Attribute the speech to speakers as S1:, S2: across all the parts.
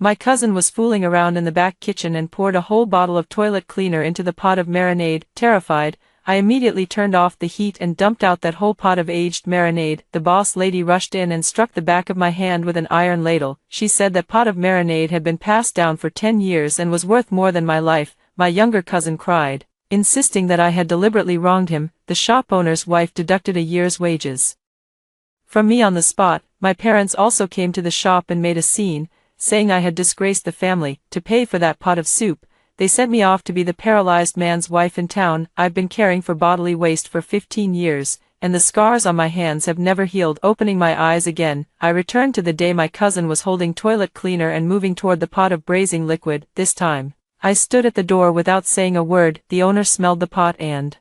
S1: My cousin was fooling around in the back kitchen and poured a whole bottle of toilet cleaner into the pot of marinade. Terrified, I immediately turned off the heat and dumped out that whole pot of aged marinade. The boss lady rushed in and struck the back of my hand with an iron ladle. She said that pot of marinade had been passed down for 10 years and was worth more than my life. My younger cousin cried, insisting that I had deliberately wronged him. The shop owner's wife deducted a year's wages from me on the spot. My parents also came to the shop and made a scene, saying I had disgraced the family. To pay for that pot of soup, they sent me off to be the paralyzed man's wife in town. I've been caring for bodily waste for 15 years, and the scars on my hands have never healed. Opening my eyes again, I returned to the day my cousin was holding toilet cleaner and moving toward the pot of braising liquid. This time, I stood at the door without saying a word. The owner smelled the pot and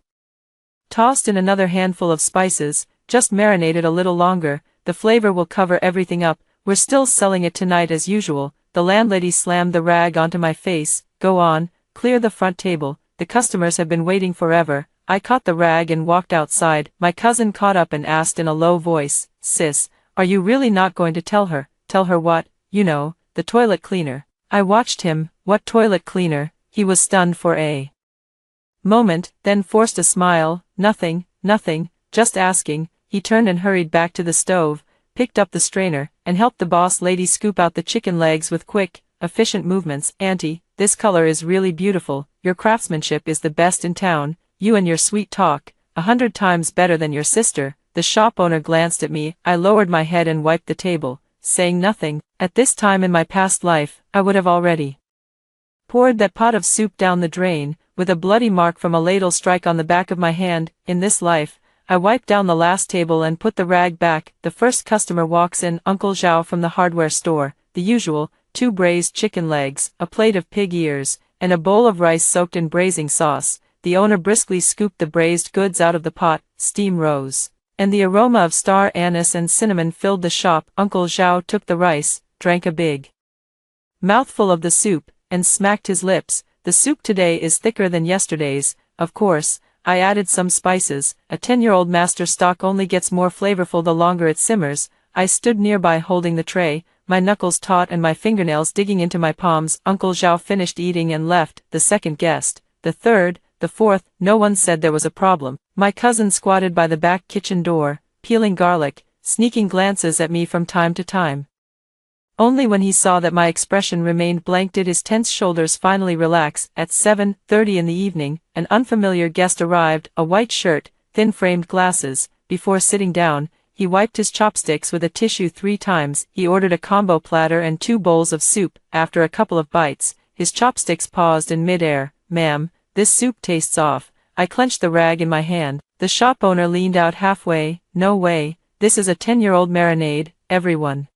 S1: tossed in another handful of spices. Just marinate it a little longer, the flavor will cover everything up. We're still selling it tonight as usual. The landlady slammed the rag onto my face. Go on, clear the front table, the customers have been waiting forever. I caught the rag and walked outside. My cousin caught up and asked in a low voice, Sis, are you really not going to tell her? Tell her what? You know, the toilet cleaner. I watched him. What toilet cleaner? He was stunned for a moment, then forced a smile. Nothing, just asking. He turned and hurried back to the stove, picked up the strainer, and helped the boss lady scoop out the chicken legs with quick, efficient movements. Auntie, this color is really beautiful. Your craftsmanship is the best in town. You and your sweet talk, 100 times better than your sister. The shop owner glanced at me. I lowered my head and wiped the table, saying nothing. At this time in my past life, I would have already poured that pot of soup down the drain, with a bloody mark from a ladle strike on the back of my hand. In this life, I wiped down the last table and put the rag back. The first customer walks in, Uncle Zhao from the hardware store. The usual, 2 braised chicken legs, a plate of pig ears, and a bowl of rice soaked in braising sauce. The owner briskly scooped the braised goods out of the pot. Steam rose, and the aroma of star anise and cinnamon filled the shop. Uncle Zhao took the rice, drank a big mouthful of the soup, and smacked his lips. The soup today is thicker than yesterday's. Of course, I added some spices. A 10-year-old master stock only gets more flavorful the longer it simmers. I stood nearby holding the tray, my knuckles taut and my fingernails digging into my palms. Uncle Zhao finished eating and left. The second guest, the third, the fourth, no one said there was a problem. My cousin squatted by the back kitchen door, peeling garlic, sneaking glances at me from time to time. Only when he saw that my expression remained blank did his tense shoulders finally relax. At 7:30 in the evening, an unfamiliar guest arrived, a white shirt, thin-framed glasses. Before sitting down, he wiped his chopsticks with a tissue 3 times. He ordered a combo platter and 2 bowls of soup. After a couple of bites, his chopsticks paused in mid-air. Ma'am, this soup tastes off. I clenched the rag in my hand. The shop owner leaned out halfway. No way, this is a 10-year-old marinade. Everyone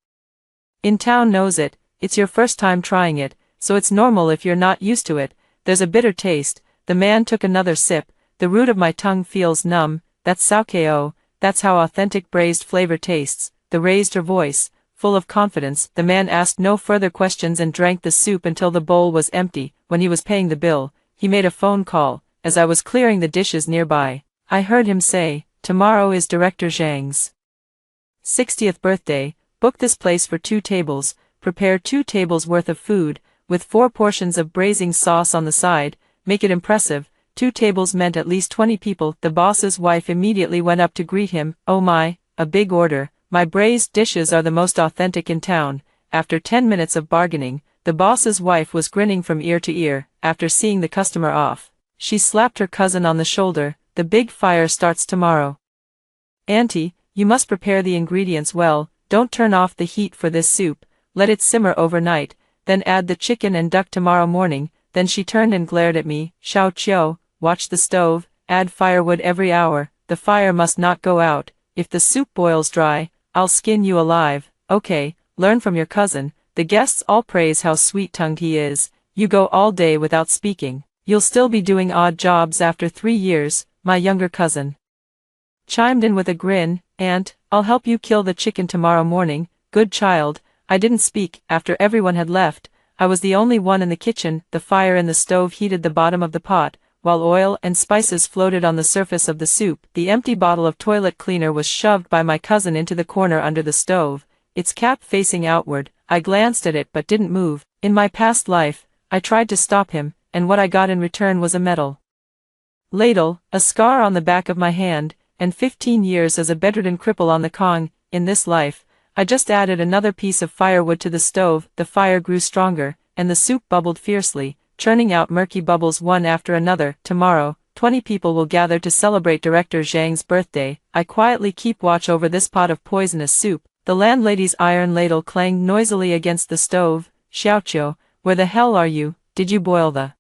S1: in town knows it. It's your first time trying it, so it's normal if you're not used to it. There's a bitter taste. The man took another sip. The root of my tongue feels numb. That's Saokeo. That's how authentic braised flavor tastes. The raised her voice, full of confidence. The man asked no further questions and drank the soup until the bowl was empty. When he was paying the bill, he made a phone call. As I was clearing the dishes nearby, I heard him say, tomorrow is Director Zhang's 60th birthday. Book this place for 2 tables, prepare 2 tables worth of food, with 4 portions of braising sauce on the side, make it impressive. 2 tables meant at least 20 people. The boss's wife immediately went up to greet him. Oh my, a big order. My braised dishes are the most authentic in town. After 10 minutes of bargaining, the boss's wife was grinning from ear to ear. After seeing the customer off, she slapped her cousin on the shoulder. The big fire starts tomorrow. Auntie, you must prepare the ingredients well. Don't turn off the heat for this soup, let it simmer overnight, then add the chicken and duck tomorrow morning. Then she turned and glared at me. Xiao Qiu, watch the stove, add firewood every hour, the fire must not go out. If the soup boils dry, I'll skin you alive. Okay, learn from your cousin. The guests all praise how sweet-tongued he is. You go all day without speaking. You'll still be doing odd jobs after 3 years, my younger cousin chimed in with a grin. Aunt, I'll help you kill the chicken tomorrow morning. Good child. I didn't speak. After everyone had left, I was the only one in the kitchen. The fire in the stove heated the bottom of the pot, while oil and spices floated on the surface of the soup. The empty bottle of toilet cleaner was shoved by my cousin into the corner under the stove, its cap facing outward. I glanced at it but didn't move. In my past life, I tried to stop him, and what I got in return was a medal. Ladle, a scar on the back of my hand, and 15 years as a bedridden cripple on the Kong. In this life, I just added another piece of firewood to the stove. The fire grew stronger, and the soup bubbled fiercely, churning out murky bubbles one after another. Tomorrow, 20 people will gather to celebrate Director Zhang's birthday. I quietly keep watch over this pot of poisonous soup. The landlady's iron ladle clanged noisily against the stove. Xiaoqiu, where the hell are you? Did you boil the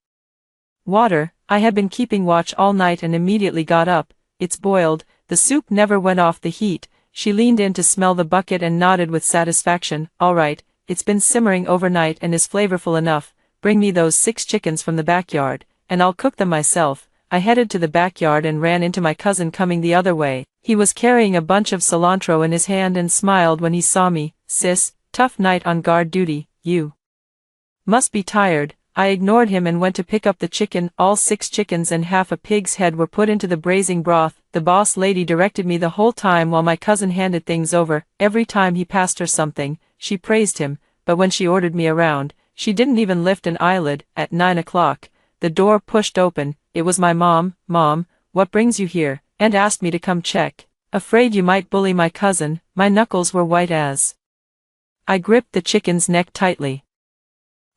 S1: water? I had been keeping watch all night and immediately got up. It's boiled. The soup never went off the heat. She leaned in to smell the bucket and nodded with satisfaction. All right, it's been simmering overnight and is flavorful enough. Bring me those 6 chickens from the backyard, and I'll cook them myself. I headed to the backyard and ran into my cousin coming the other way. He was carrying a bunch of cilantro in his hand and smiled when he saw me. Sis, tough night on guard duty, you must be tired. I ignored him and went to pick up the chicken. All 6 chickens and half a pig's head were put into the braising broth. The boss lady directed me the whole time while my cousin handed things over. Every time he passed her something, she praised him, but when she ordered me around, she didn't even lift an eyelid. At 9 o'clock, the door pushed open. It was my mom. Mom, what brings you here? And asked me to come check. Afraid you might bully my cousin. My knuckles were white as I gripped the chicken's neck tightly.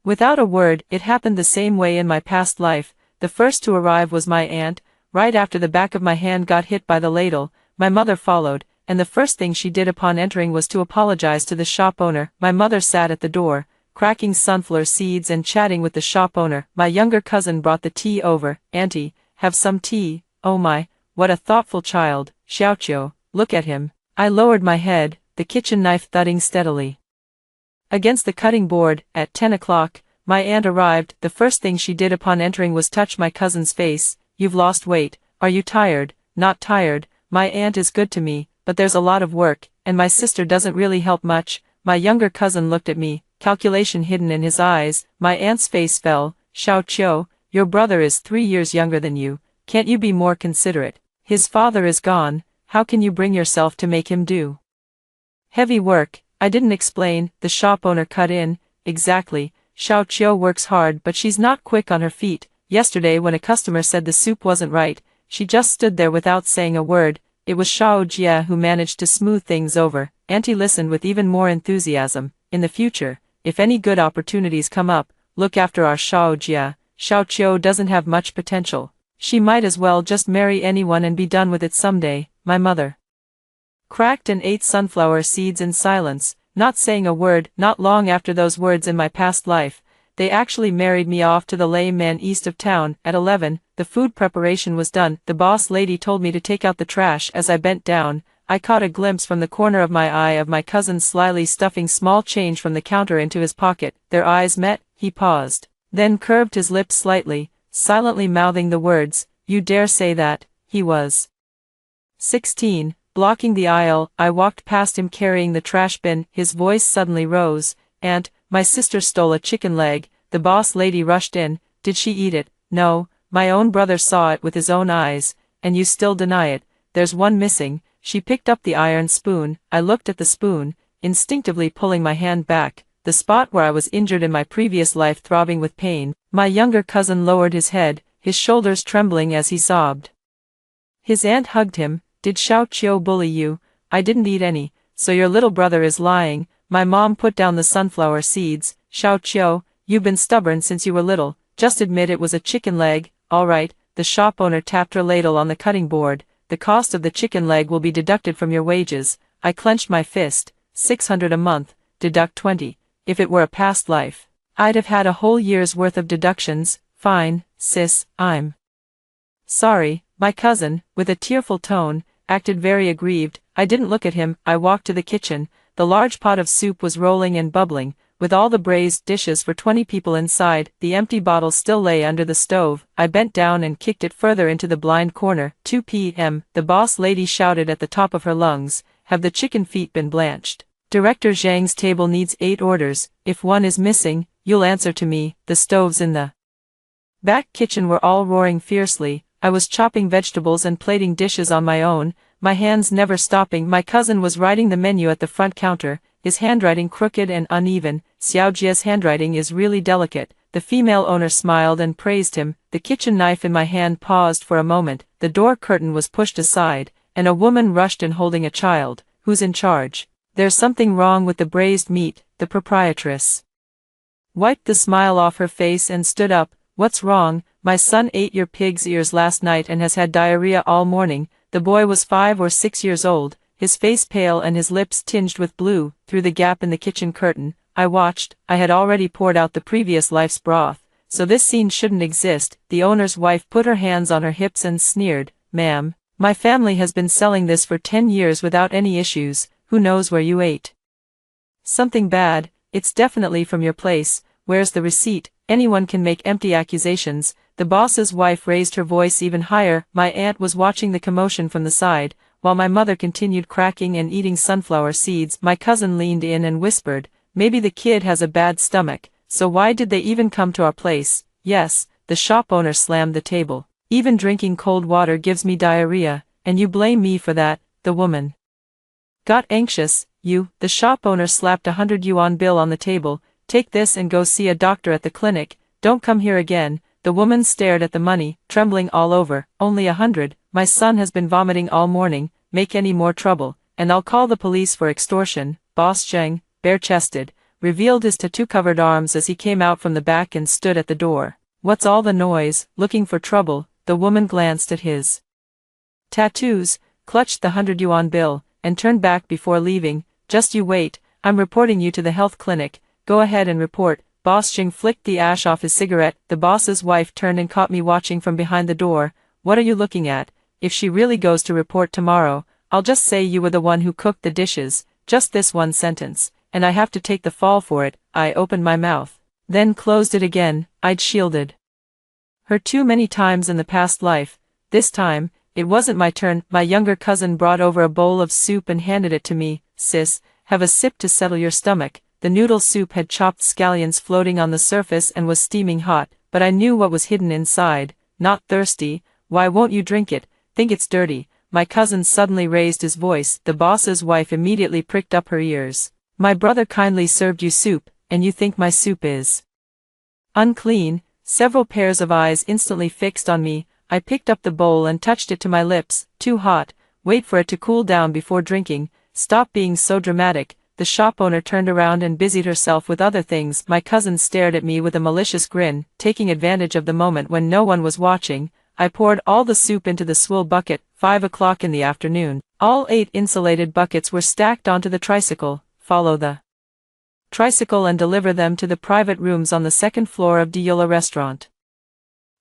S1: Without a word, it happened the same way in my past life. The first to arrive was my aunt. Right after the back of my hand got hit by the ladle, my mother followed, and the first thing she did upon entering was to apologize to the shop owner. My mother sat at the door, cracking sunflower seeds and chatting with the shop owner. My younger cousin brought the tea over. Auntie, have some tea. Oh my, what a thoughtful child. Xiaoqiu, look at him. I lowered my head, the kitchen knife thudding steadily against the cutting board. At 10 o'clock, my aunt arrived. The first thing she did upon entering was touch my cousin's face. You've lost weight. Are you tired? Not tired. My aunt is good to me, but there's a lot of work, and my sister doesn't really help much. My younger cousin looked at me, calculation hidden in his eyes. My aunt's face fell. Xiaoqiu, your brother is 3 years younger than you. Can't you be more considerate? His father is gone. How can you bring yourself to make him do heavy work? I didn't explain. The shop owner cut in. Exactly. Xiaoqiu works hard, but she's not quick on her feet. Yesterday when a customer said the soup wasn't right, she just stood there without saying a word. It was Shao Jia who managed to smooth things over. Auntie listened with even more enthusiasm. In the future, if any good opportunities come up, look after our Shao Jia. Xiaoqiu doesn't have much potential. She might as well just marry anyone and be done with it someday. My mother cracked and ate sunflower seeds in silence, not saying a word. Not long after those words in my past life, they actually married me off to the lame man east of town. At 11, the food preparation was done. The boss lady told me to take out the trash. As I bent down, I caught a glimpse from the corner of my eye of my cousin slyly stuffing small change from the counter into his pocket. Their eyes met. He paused, then curved his lips slightly, silently mouthing the words, "You dare say that?" He was 16. Blocking the aisle, I walked past him carrying the trash bin. His voice suddenly rose. "Aunt, my sister stole a chicken leg." The boss lady rushed in. "Did she eat it?" "No, my own brother saw it with his own eyes, and you still deny it. There's one missing." She picked up the iron spoon. I looked at the spoon, instinctively pulling my hand back, the spot where I was injured in my previous life throbbing with pain. My younger cousin lowered his head, his shoulders trembling as he sobbed. His aunt hugged him. "Did Xiaoqiu bully you?" "I didn't eat any, so your little brother is lying." My mom put down the sunflower seeds. "Xiaoqiu, you've been stubborn since you were little. Just admit it was a chicken leg." "All right." The shop owner tapped her ladle on the cutting board. "The cost of the chicken leg will be deducted from your wages." I clenched my fist. 600 a month, deduct 20. If it were a past life, I'd have had a whole year's worth of deductions. "Fine, sis, I'm sorry." My cousin, with a tearful tone, acted very aggrieved. I didn't look at him. I walked to the kitchen. The large pot of soup was rolling and bubbling, with all the braised dishes for 20 people inside. The empty bottle still lay under the stove. I bent down and kicked it further into the blind corner. 2 p.m. The boss lady shouted at the top of her lungs, "Have the chicken feet been blanched? Director Zhang's table needs 8 orders. If one is missing, you'll answer to me." The stoves in the back kitchen were all roaring fiercely. I was chopping vegetables and plating dishes on my own, my hands never stopping. My cousin was writing the menu at the front counter, his handwriting crooked and uneven. Xiaojia's handwriting is really delicate. The female owner smiled and praised him. The kitchen knife in my hand paused for a moment, the door curtain was pushed aside, and a woman rushed in holding a child. Who's in charge? There's something wrong with the braised meat, the proprietress wiped the smile off her face and stood up. What's wrong? My son ate your pig's ears last night and has had diarrhea all morning. The boy was 5 or 6 years old, his face pale and his lips tinged with blue. Through the gap in the kitchen curtain, I watched. I had already poured out the previous life's broth, so this scene shouldn't exist. The owner's wife put her hands on her hips and sneered. Ma'am, my family has been selling this for 10 years without any issues. Who knows where you ate something bad? It's definitely from your place. Where's the receipt? Anyone can make empty accusations. The boss's wife raised her voice even higher. My aunt was watching the commotion from the side, while my mother continued cracking and eating sunflower seeds. My cousin leaned in and whispered, maybe the kid has a bad stomach, so why did they even come to our place? Yes, the shop owner slammed the table. Even drinking cold water gives me diarrhea, and you blame me for that. The woman got anxious. The shop owner slapped 100 yuan bill on the table. Take this and go see a doctor at the clinic. Don't come here again. The woman stared at the money, trembling all over. Only 100. My son has been vomiting all morning. Make any more trouble, and I'll call the police for extortion. Boss Zheng, bare-chested, revealed his tattoo-covered arms as he came out from the back and stood at the door. What's all the noise? Looking for trouble? The woman glanced at his tattoos, clutched the 100 yuan bill, and turned back before leaving. Just you wait. I'm reporting you to the health clinic. Go ahead and report. Boss Zheng flicked the ash off his cigarette. The boss's wife turned and caught me watching from behind the door. What are you looking at? If she really goes to report tomorrow, I'll just say you were the one who cooked the dishes. Just this one sentence, and I have to take the fall for it. I opened my mouth, then closed it again. I'd shielded her too many times in the past life. This time, it wasn't my turn. My younger cousin brought over a bowl of soup and handed it to me. Sis, have a sip to settle your stomach. The noodle soup had chopped scallions floating on the surface and was steaming hot, but I knew what was hidden inside. Not thirsty? Why won't you drink it? Think it's dirty? My cousin suddenly raised his voice. The boss's wife immediately pricked up her ears. My brother kindly served you soup, and you think my soup is unclean? Several pairs of eyes instantly fixed on me. I picked up the bowl and touched it to my lips. Too hot. Wait for it to cool down before drinking. Stop being so dramatic. The shop owner turned around and busied herself with other things. My cousin stared at me with a malicious grin. Taking advantage of the moment when no one was watching, I poured all the soup into the swill bucket. 5 o'clock in the afternoon. All 8 insulated buckets were stacked onto the tricycle. Follow the tricycle and deliver them to the private rooms on the 2nd floor of Diola restaurant.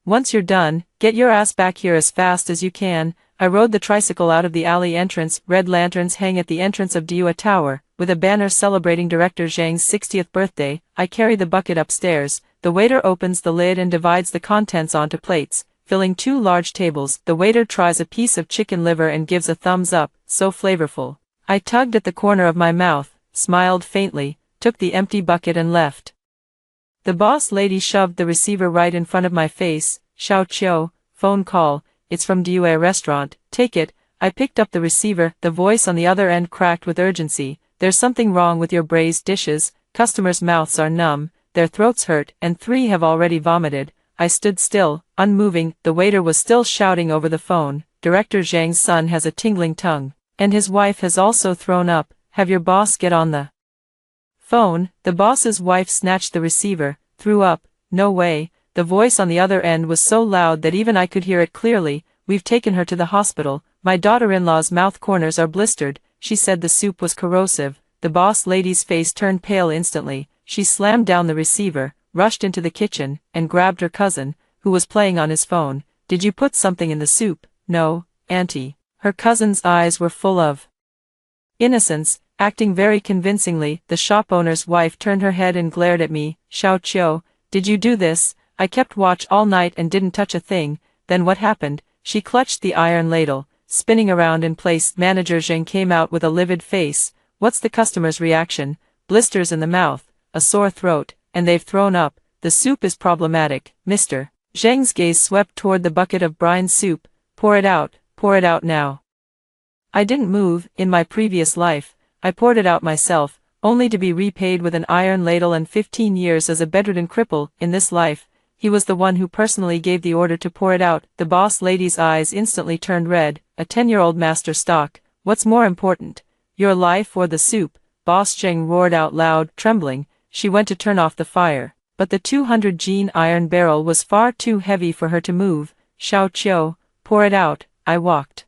S1: Once you're done, get your ass back here as fast as you can. I rode the tricycle out of the alley entrance. Red lanterns hang at the entrance of Diola Tower, with a banner celebrating Director Zhang's 60th birthday. I carry the bucket upstairs. The waiter opens the lid and divides the contents onto plates, filling 2 large tables. The waiter tries a piece of chicken liver and gives a thumbs up. So flavorful. I tugged at the corner of my mouth, smiled faintly, took the empty bucket and left. The boss lady shoved the receiver right in front of my face. Xiao Qiu, phone call. It's from Diola restaurant. Take it. I picked up the receiver. The voice on the other end cracked with urgency. There's something wrong with your braised dishes. Customers' mouths are numb, their throats hurt, and 3 have already vomited. I stood still, unmoving. The waiter was still shouting over the phone. Director Zhang's son has a tingling tongue, and his wife has also thrown up. Have your boss get on the phone. The boss's wife snatched the receiver. Threw up? No way. The voice on the other end was so loud that even I could hear it clearly. We've taken her to the hospital. My daughter-in-law's mouth corners are blistered. She said the soup was corrosive. The boss lady's face turned pale instantly. She slammed down the receiver, rushed into the kitchen, and grabbed her cousin, who was playing on his phone. Did you put something in the soup? No, auntie. Her cousin's eyes were full of innocence, acting very convincingly. The shop owner's wife turned her head and glared at me. Xiao Qiu, did you do this? I kept watch all night and didn't touch a thing. Then what happened? She clutched the iron ladle, spinning around in place. Manager Zheng came out with a livid face. What's the customer's reaction? Blisters in the mouth, a sore throat, and they've thrown up. The soup is problematic, Mr. Zheng's gaze swept toward the bucket of brine soup. Pour it out now. I didn't move. In my previous life, I poured it out myself, only to be repaid with an iron ladle and 15 years as a bedridden cripple. In this life, he was the one who personally gave the order to pour it out. The boss lady's eyes instantly turned red. A 10-year-old master stock. What's more important, your life or the soup? Boss Zheng roared out loud. Trembling, she went to turn off the fire, but the 200-gene iron barrel was far too heavy for her to move. Xiao Qiu, pour it out. I walked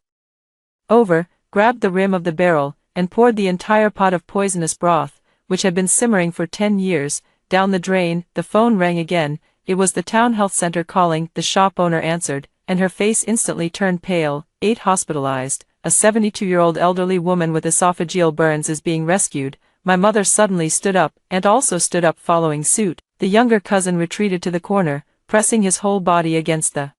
S1: over, grabbed the rim of the barrel, and poured the entire pot of poisonous broth, which had been simmering for 10 years, down the drain. The phone rang again. It was the town health center calling. The shop owner answered, and her face instantly turned pale. 8 hospitalized. A 72-year-old elderly woman with esophageal burns is being rescued. My mother suddenly stood up, and also stood up following suit. The younger cousin retreated to the corner, pressing his whole body against the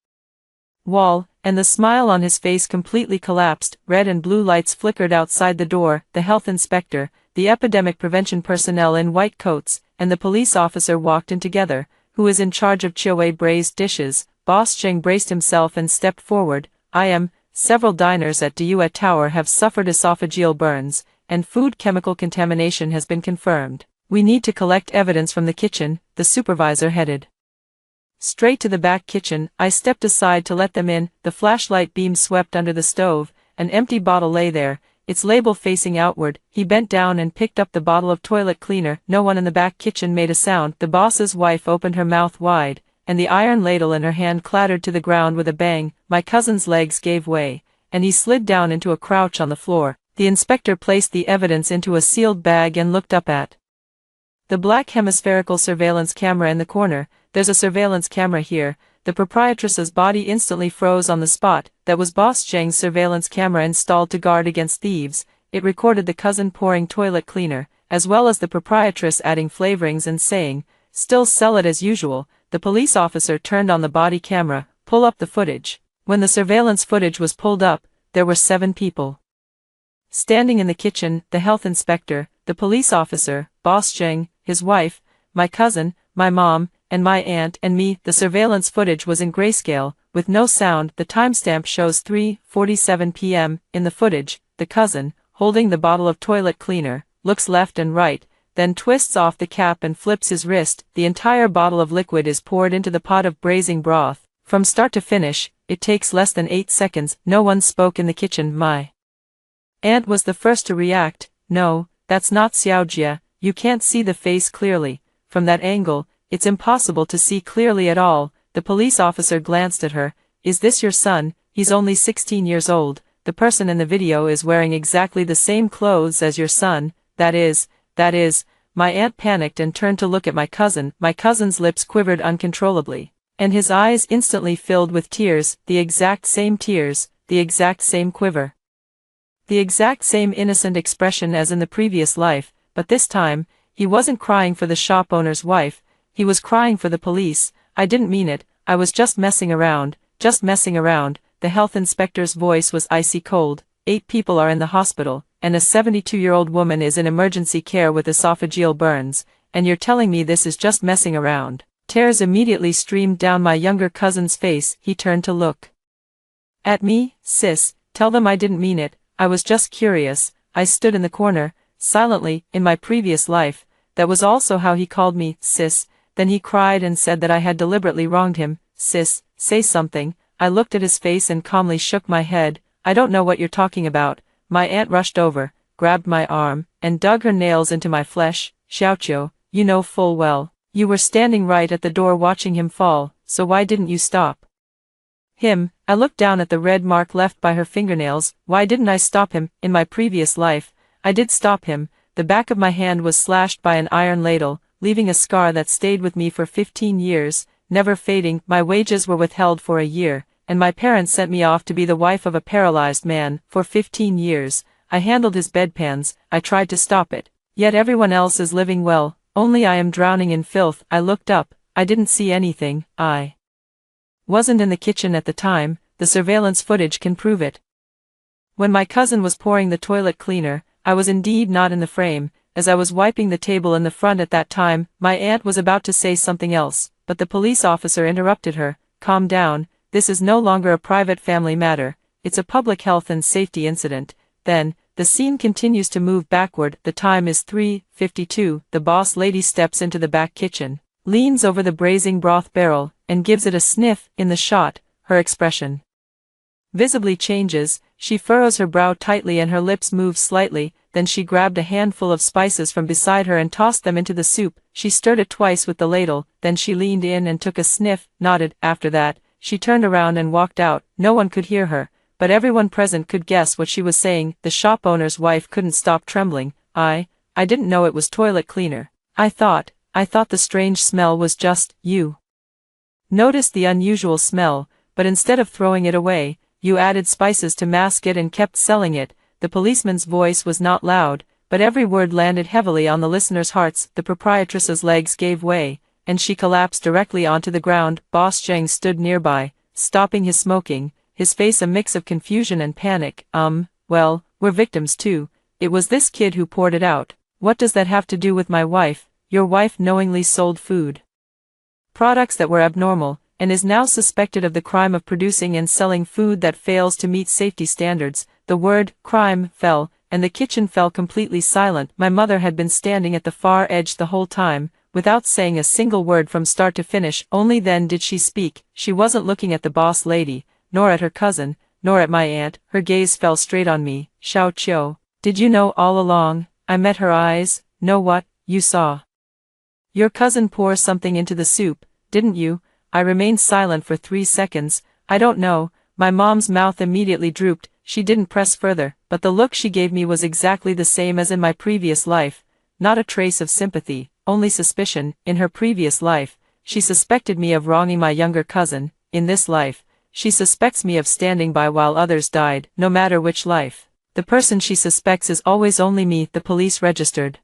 S1: wall, and the smile on his face completely collapsed. Red and blue lights flickered outside the door. The health inspector, the epidemic prevention personnel in white coats, and the police officer walked in together. Who is in charge of Chioe braised dishes? Boss Zheng braced himself and stepped forward. I am. Several diners at Due Tower have suffered esophageal burns, and food chemical contamination has been confirmed. We need to collect evidence from the kitchen. The supervisor headed straight to the back kitchen. I stepped aside to let them in. The flashlight beam swept under the stove. An empty bottle lay there, its label facing outward. He bent down and picked up the bottle of toilet cleaner. No one in the back kitchen made a sound. The boss's wife opened her mouth wide, and the iron ladle in her hand clattered to the ground with a bang. My cousin's legs gave way, and he slid down into a crouch on the floor. The inspector placed the evidence into a sealed bag and looked up at the black hemispherical surveillance camera in the corner. There's a surveillance camera here. The proprietress's body instantly froze on the spot. That was Boss Zheng's surveillance camera installed to guard against thieves. It recorded the cousin pouring toilet cleaner, as well as the proprietress adding flavorings and saying, "Still sell it as usual." The police officer turned on the body camera. Pull up the footage. When the surveillance footage was pulled up, there were 7 people standing in the kitchen: the health inspector, the police officer, Boss Zheng, his wife, my cousin, my mom, and my aunt and me. The surveillance footage was in grayscale, with no sound. The timestamp shows 3:47 p.m. In the footage, the cousin, holding the bottle of toilet cleaner, looks left and right, then twists off the cap and flips his wrist. The entire bottle of liquid is poured into the pot of braising broth. From start to finish, it takes less than 8 seconds. No one spoke in the kitchen. My aunt was the first to react. No, that's not Xiaojia. You can't see the face clearly. From that angle, it's impossible to see clearly at all. The police officer glanced at her. Is this your son? He's only 16 years old. The person in the video is wearing exactly the same clothes as your son. That is. My aunt panicked and turned to look at my cousin. My cousin's lips quivered uncontrollably, and his eyes instantly filled with tears. The exact same tears, the exact same quiver, the exact same innocent expression as in the previous life, but this time, he wasn't crying for the shop owner's wife. He was crying for the police. I didn't mean it. I was just messing around. The health inspector's voice was icy cold. 8 people are in the hospital, and a 72-year-old woman is in emergency care with esophageal burns, and you're telling me this is just messing around? Tears immediately streamed down my younger cousin's face. He turned to look at me. Sis, tell them I didn't mean it. I was just curious. I stood in the corner, silently. In my previous life, that was also how he called me, sis. Then he cried and said that I had deliberately wronged him. Sis, say something. I looked at his face and calmly shook my head. I don't know what you're talking about. My aunt rushed over, grabbed my arm, and dug her nails into my flesh. Xiaoqiu, you know full well. You were standing right at the door watching him fall, so why didn't you stop him? I looked down at the red mark left by her fingernails. Why didn't I stop him? In my previous life, I did stop him. The back of my hand was slashed by an iron ladle, leaving a scar that stayed with me for 15 years, never fading. My wages were withheld for a year, and my parents sent me off to be the wife of a paralyzed man. For 15 years, I handled his bedpans. I tried to stop it. Yet everyone else is living well, only I am drowning in filth. I looked up. I didn't see anything. I wasn't in the kitchen at the time. The surveillance footage can prove it. When my cousin was pouring the toilet cleaner, I was indeed not in the frame. As I was wiping the table in the front at that time, my aunt was about to say something else, but the police officer interrupted her. Calm down. This is no longer a private family matter. It's a public health and safety incident. Then The scene continues to move backward. The time is 3:52. The boss lady steps into the back kitchen, leans over the braising broth barrel, and gives it a sniff. In the shot, her expression visibly changes. She furrows her brow tightly and her lips move slightly. Then she grabbed a handful of spices from beside her and tossed them into the soup. She stirred it twice with the ladle, then she leaned in and took a sniff, nodded. After that, she turned around and walked out. No one could hear her, but everyone present could guess what she was saying. The shop owner's wife couldn't stop trembling. I didn't know it was toilet cleaner. I thought the strange smell was just, you noticed the unusual smell, but instead of throwing it away, you added spices to mask it and kept selling it. The policeman's voice was not loud, but every word landed heavily on the listeners' hearts. The proprietress's legs gave way, and she collapsed directly onto the ground. Boss Zhang stood nearby, stopping his smoking, his face a mix of confusion and panic. Well, we're victims too. It was this kid who poured it out. What does that have to do with my wife? Your wife knowingly sold food products that were abnormal, and is now suspected of the crime of producing and selling food that fails to meet safety standards. The word crime fell, and the kitchen fell completely silent. My mother had been standing at the far edge the whole time, without saying a single word from start to finish. Only then did she speak. She wasn't looking at the boss lady, nor at her cousin, nor at my aunt. Her gaze fell straight on me. Xiao Qiu, did you know all along? I met her eyes. Know what? You saw your cousin pour something into the soup, didn't you? I remained silent for 3 seconds. I don't know. My mom's mouth immediately drooped. She didn't press further, but the look she gave me was exactly the same as in my previous life. Not a trace of sympathy, only suspicion. In her previous life, she suspected me of wronging my younger cousin. In this life, she suspects me of standing by while others died. No matter which life, the person she suspects is always only me. The police registered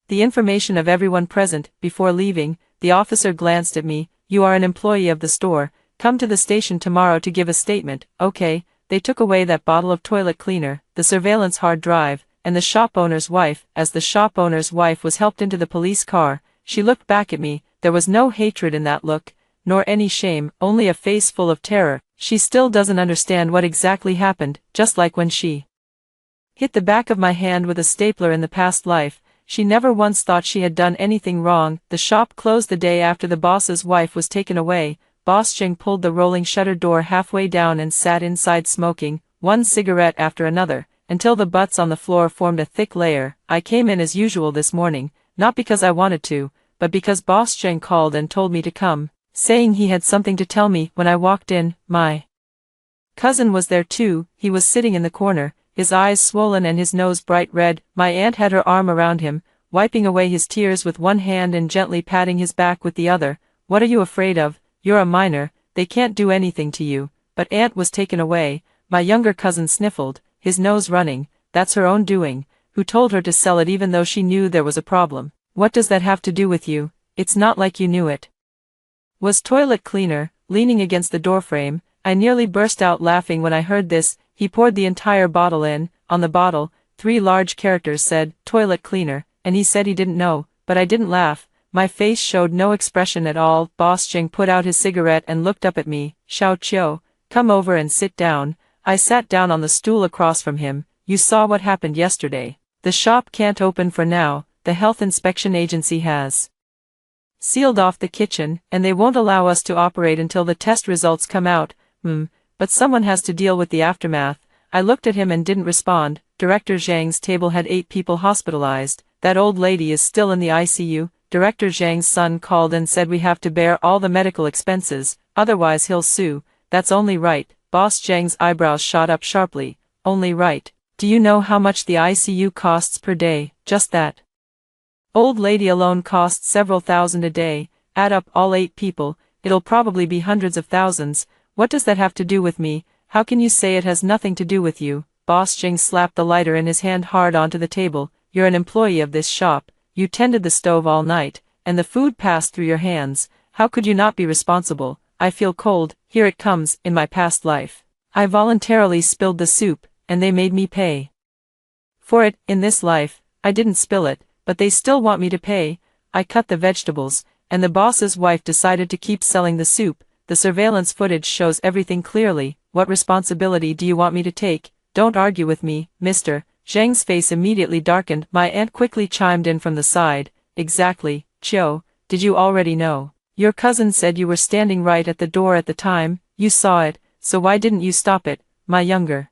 S1: the information of everyone present. Before leaving, the officer glanced at me. You are an employee of the store. Come to the station tomorrow to give a statement. Okay. They took away that bottle of toilet cleaner, the surveillance hard drive, and the shop owner's wife. As the shop owner's wife was helped into the police car, she looked back at me. There was no hatred in that look, nor any shame, only a face full of terror. She still doesn't understand what exactly happened, just like when she hit the back of my hand with a stapler in the past life. She never once thought she had done anything wrong. The shop closed the day after the boss's wife was taken away. Boss Zheng pulled the rolling shutter door halfway down and sat inside smoking, one cigarette after another, until the butts on the floor formed a thick layer. I came in as usual this morning, not because I wanted to, but because Boss Zheng called and told me to come, saying he had something to tell me. When I walked in, my cousin was there too. He was sitting in the corner, his eyes swollen and his nose bright red. My aunt had her arm around him, wiping away his tears with one hand and gently patting his back with the other. What are you afraid of? You're a minor, they can't do anything to you. But aunt was taken away. My younger cousin sniffled, his nose running. That's her own doing. Who told her to sell it even though she knew there was a problem? What does that have to do with you? It's not like you knew it was toilet cleaner. Leaning against the doorframe, I nearly burst out laughing when I heard this. He poured the entire bottle in. On the bottle, 3 large characters said, toilet cleaner, and he said he didn't know, but I didn't laugh. My face showed no expression at all. Boss Zheng put out his cigarette and looked up at me. Xiao Qiu, come over and sit down. I sat down on the stool across from him. You saw what happened yesterday. The shop can't open for now. The health inspection agency has sealed off the kitchen, and they won't allow us to operate until the test results come out. But someone has to deal with the aftermath. I looked at him and didn't respond. Director Zhang's table had 8 people hospitalized. That old lady is still in the ICU. Director Zhang's son called and said we have to bear all the medical expenses, otherwise he'll sue. That's only right. Boss Zhang's eyebrows shot up sharply. Only right. Do you know how much the ICU costs per day? Just that old lady alone costs several thousand a day. Add up all 8 people, it'll probably be hundreds of thousands. What does that have to do with me? How can you say it has nothing to do with you? Boss Zheng slapped the lighter in his hand hard onto the table. You're an employee of this shop. You tended the stove all night, and the food passed through your hands. How could you not be responsible? I feel cold. Here it comes. In my past life, I voluntarily spilled the soup, and they made me pay for it. In this life, I didn't spill it, but they still want me to pay. I cut the vegetables, and the boss's wife decided to keep selling the soup. The surveillance footage shows everything clearly. What responsibility do you want me to take? Don't argue with me, mister. Zhang's face immediately darkened. My aunt quickly chimed in from the side. Exactly, Chiu, did you already know? Your cousin said you were standing right at the door at the time, you saw it, so why didn't you stop it, my younger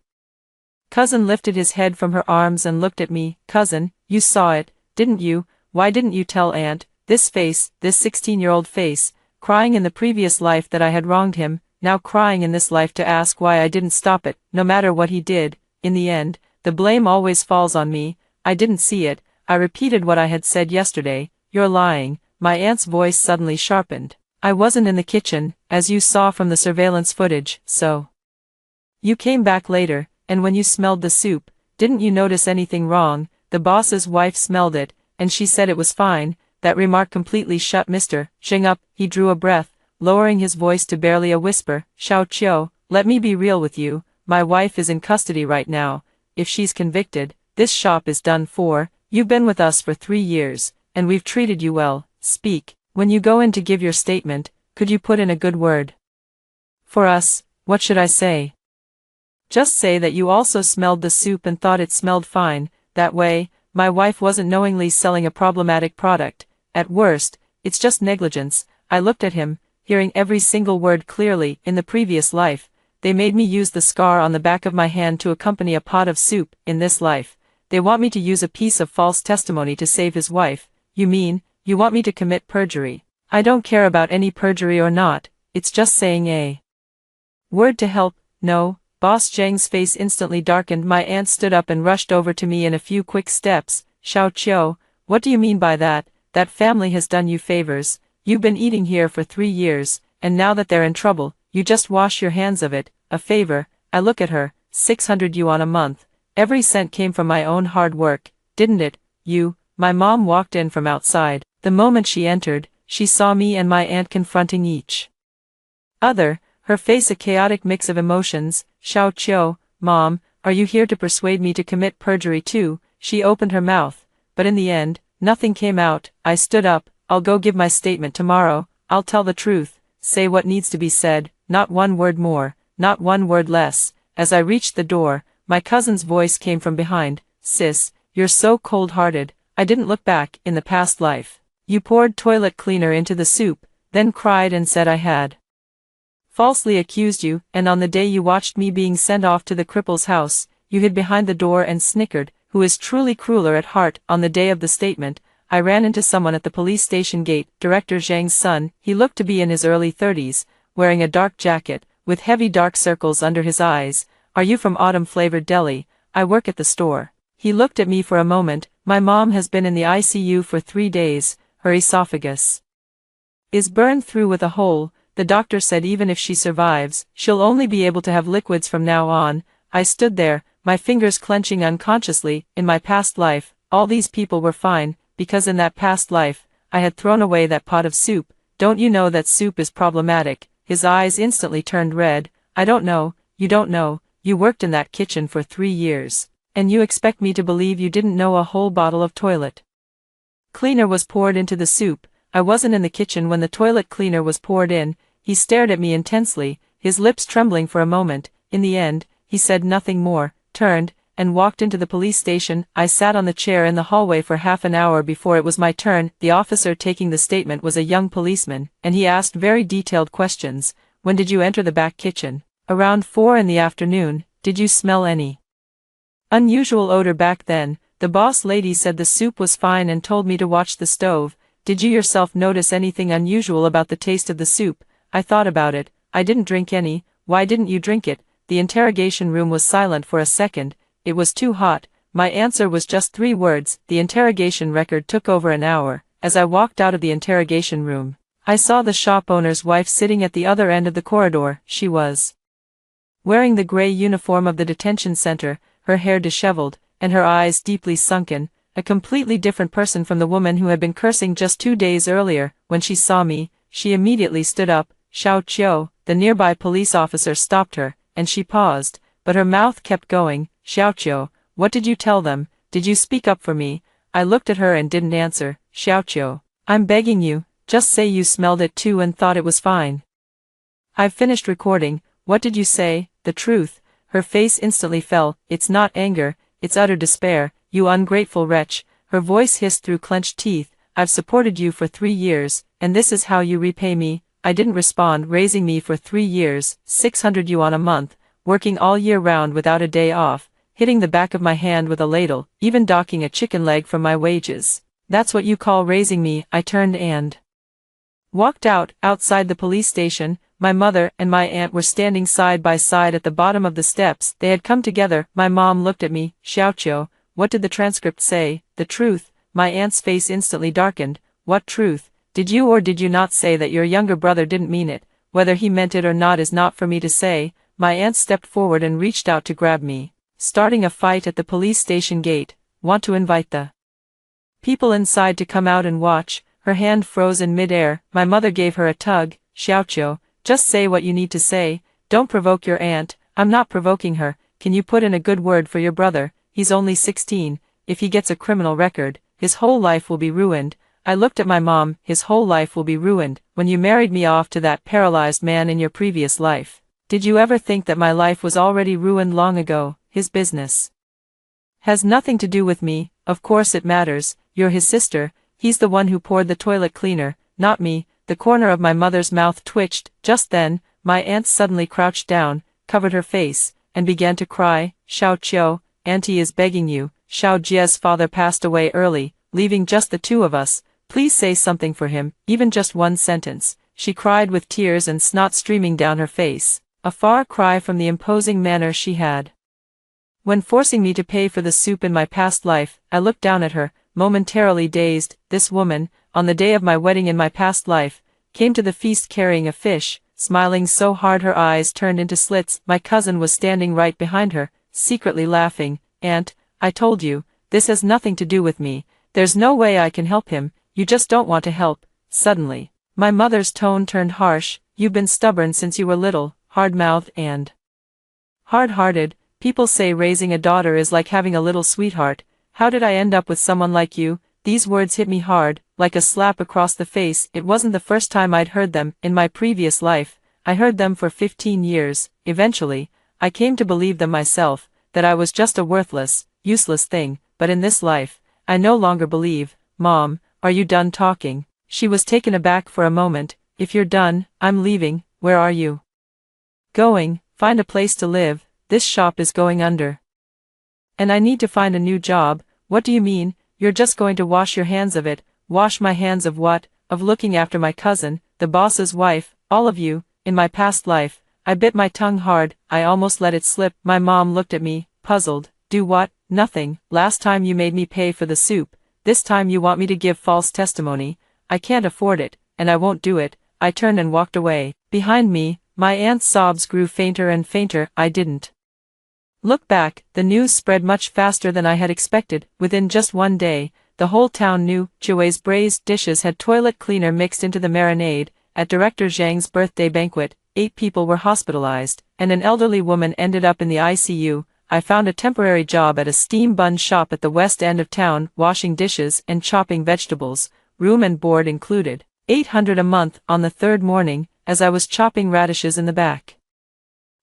S1: cousin lifted his head from her arms and looked at me. Cousin, you saw it, didn't you? Why didn't you tell aunt? This face, this 16-year-old face, crying in the previous life that I had wronged him, now crying in this life to ask why I didn't stop it. No matter what he did, in the end, the blame always falls on me. I didn't see it. I repeated what I had said yesterday. You're lying. My aunt's voice suddenly sharpened. I wasn't in the kitchen, as you saw from the surveillance footage, so you came back later, and when you smelled the soup, didn't you notice anything wrong? The boss's wife smelled it, and she said it was fine. That remark completely shut Mr. Zheng up. He drew a breath, lowering his voice to barely a whisper. Xiao Qiu, let me be real with you. My wife is in custody right now. If she's convicted, this shop is done for. You've been with us for 3 years, and we've treated you well. Speak. When you go in to give your statement, could you put in a good word for us? What should I say? Just say that you also smelled the soup and thought it smelled fine. That way, my wife wasn't knowingly selling a problematic product. At worst, it's just negligence. I looked at him, hearing every single word clearly. In the previous life, they made me use the scar on the back of my hand to accompany a pot of soup. In this life, they want me to use a piece of false testimony to save his wife. You mean, you want me to commit perjury? I don't care about any perjury or not, it's just saying a word to help. No. Boss Zhang's face instantly darkened. My aunt stood up and rushed over to me in a few quick steps. Xiao Qiu, what do you mean by that? That family has done you favors. You've been eating here for 3 years, and now that they're in trouble, you just wash your hands of it. A favor. I look at her. 600 yuan a month. Every cent came from my own hard work, didn't it? My mom walked in from outside. The moment she entered, she saw me and my aunt confronting each other, her face a chaotic mix of emotions. Xiao Qiu, Mom, are you here to persuade me to commit perjury too? She opened her mouth, but in the end, nothing came out. I stood up. I'll go give my statement tomorrow. I'll tell the truth, say what needs to be said, not one word more, not one word less. As I reached the door, my cousin's voice came from behind. Sis, you're so cold-hearted. I didn't look back. In the past life, you poured toilet cleaner into the soup, then cried and said I had falsely accused you, and on the day you watched me being sent off to the cripple's house, you hid behind the door and snickered. Who is truly crueler at heart? On the day of the statement, I ran into someone at the police station gate, Director Zhang's son. He looked to be in his early 30s, wearing a dark jacket, with heavy dark circles under his eyes. Are you from autumn-flavored Delhi? I work at the store. He looked at me for a moment. My mom has been in the ICU for 3 days, her esophagus is burned through with a hole. The doctor said even if she survives, she'll only be able to have liquids from now on. I stood there, my fingers clenching unconsciously. In my past life, all these people were fine, because in that past life, I had thrown away that pot of soup. Don't you know that soup is problematic? His eyes instantly turned red. I don't know, you don't know, you worked in that kitchen for 3 years, and you expect me to believe you didn't know a whole bottle of toilet cleaner was poured into the soup. I wasn't in the kitchen when the toilet cleaner was poured in. He stared at me intensely, his lips trembling for a moment. In the end, he said nothing more, turned, and walked into the police station. I sat on the chair in the hallway for half an hour before it was my turn. The officer taking the statement was a young policeman, and he asked very detailed questions. When did you enter the back kitchen? Around 4 in the afternoon. Did you smell any unusual odor back then? The boss lady said the soup was fine and told me to watch the stove. Did you yourself notice anything unusual about the taste of the soup? I thought about it. I didn't drink any. Why didn't you drink it? The interrogation room was silent for a second. It was too hot. My answer was just 3 words. The interrogation record took over an hour. As I walked out of the interrogation room, I saw the shop owner's wife sitting at the other end of the corridor. She was wearing the gray uniform of the detention center, her hair disheveled, and her eyes deeply sunken. A completely different person from the woman who had been cursing just 2 days earlier. When she saw me, she immediately stood up. Xiao Qiu, the nearby police officer stopped her, and she paused, but her mouth kept going. Xiao Qiu, what did you tell them? Did you speak up for me? I looked at her and didn't answer. Xiao Qiu, I'm begging you, just say you smelled it too and thought it was fine. I've finished recording. What did you say? The truth. Her face instantly fell. It's not anger, it's utter despair, you ungrateful wretch, her voice hissed through clenched teeth. I've supported you for 3 years, and this is how you repay me. I didn't respond, raising me for 3 years, 600 yuan a month, working all year round without a day off, hitting the back of my hand with a ladle, even docking a chicken leg from my wages. That's what you call raising me. I turned and walked out. Outside the police station, my mother and my aunt were standing side by side at the bottom of the steps. They had come together. My mom looked at me. Xiaoqiu, what did the transcript say? The truth. My aunt's face instantly darkened. What truth? Did you or did you not say that your younger brother didn't mean it? Whether he meant it or not is not for me to say. My aunt stepped forward and reached out to grab me. Starting a fight at the police station gate. Want to invite the people inside to come out and watch. Her hand froze in mid-air. My mother gave her a tug. Xiaoqiu, just say what you need to say. Don't provoke your aunt. I'm not provoking her. Can you put in a good word for your brother? He's only 16. If he gets a criminal record, his whole life will be ruined. I looked at my mom. His whole life will be ruined. When you married me off to that paralyzed man in your previous life, did you ever think that my life was already ruined long ago? His business has nothing to do with me. Of course it matters. You're his sister. He's the one who poured the toilet cleaner, not me. The corner of my mother's mouth twitched. Just then, my aunt suddenly crouched down, covered her face, and began to cry. Xiaoqiu, Auntie is begging you. Xiao Jie's father passed away early, leaving just the two of us. Please say something for him, even just one sentence. She cried with tears and snot streaming down her face, a far cry from the imposing manner she had when forcing me to pay for the soup in my past life. I looked down at her, momentarily dazed. This woman, on the day of my wedding in my past life, came to the feast carrying a fish, smiling so hard her eyes turned into slits. My cousin was standing right behind her, secretly laughing. Aunt, I told you, this has nothing to do with me. There's no way I can help him. You just don't want to help. Suddenly, my mother's tone turned harsh. You've been stubborn since you were little, hard-mouthed and hard-hearted. People say raising a daughter is like having a little sweetheart. How did I end up with someone like you? These words hit me hard, like a slap across the face. It wasn't the first time I'd heard them. In my previous life, I heard them for 15 years. Eventually, I came to believe them myself, that I was just a worthless, useless thing. But in this life, I no longer believe. Mom, are you done talking? She was taken aback for a moment. If you're done, I'm leaving. Where are you going? Find a place to live. This shop is going under. And I need to find a new job. What do you mean? You're just going to wash your hands of it. Wash my hands of what? Of looking after my cousin, the boss's wife, all of you. In my past life, I bit my tongue hard. I almost let it slip. My mom looked at me, puzzled. Do what? Nothing. Last time you made me pay for the soup. This time you want me to give false testimony. I can't afford it, and I won't do it. I turned and walked away. Behind me, my aunt's sobs grew fainter and fainter. I didn't look back. The news spread much faster than I had expected. Within just one day, the whole town knew. Chiui's braised dishes had toilet cleaner mixed into the marinade. At Director Zhang's birthday banquet, 8 people were hospitalized, and an elderly woman ended up in the ICU. I found a temporary job at a steam bun shop at the west end of town, washing dishes and chopping vegetables, room and board included. 800 a month. On the third morning, as I was chopping radishes in the back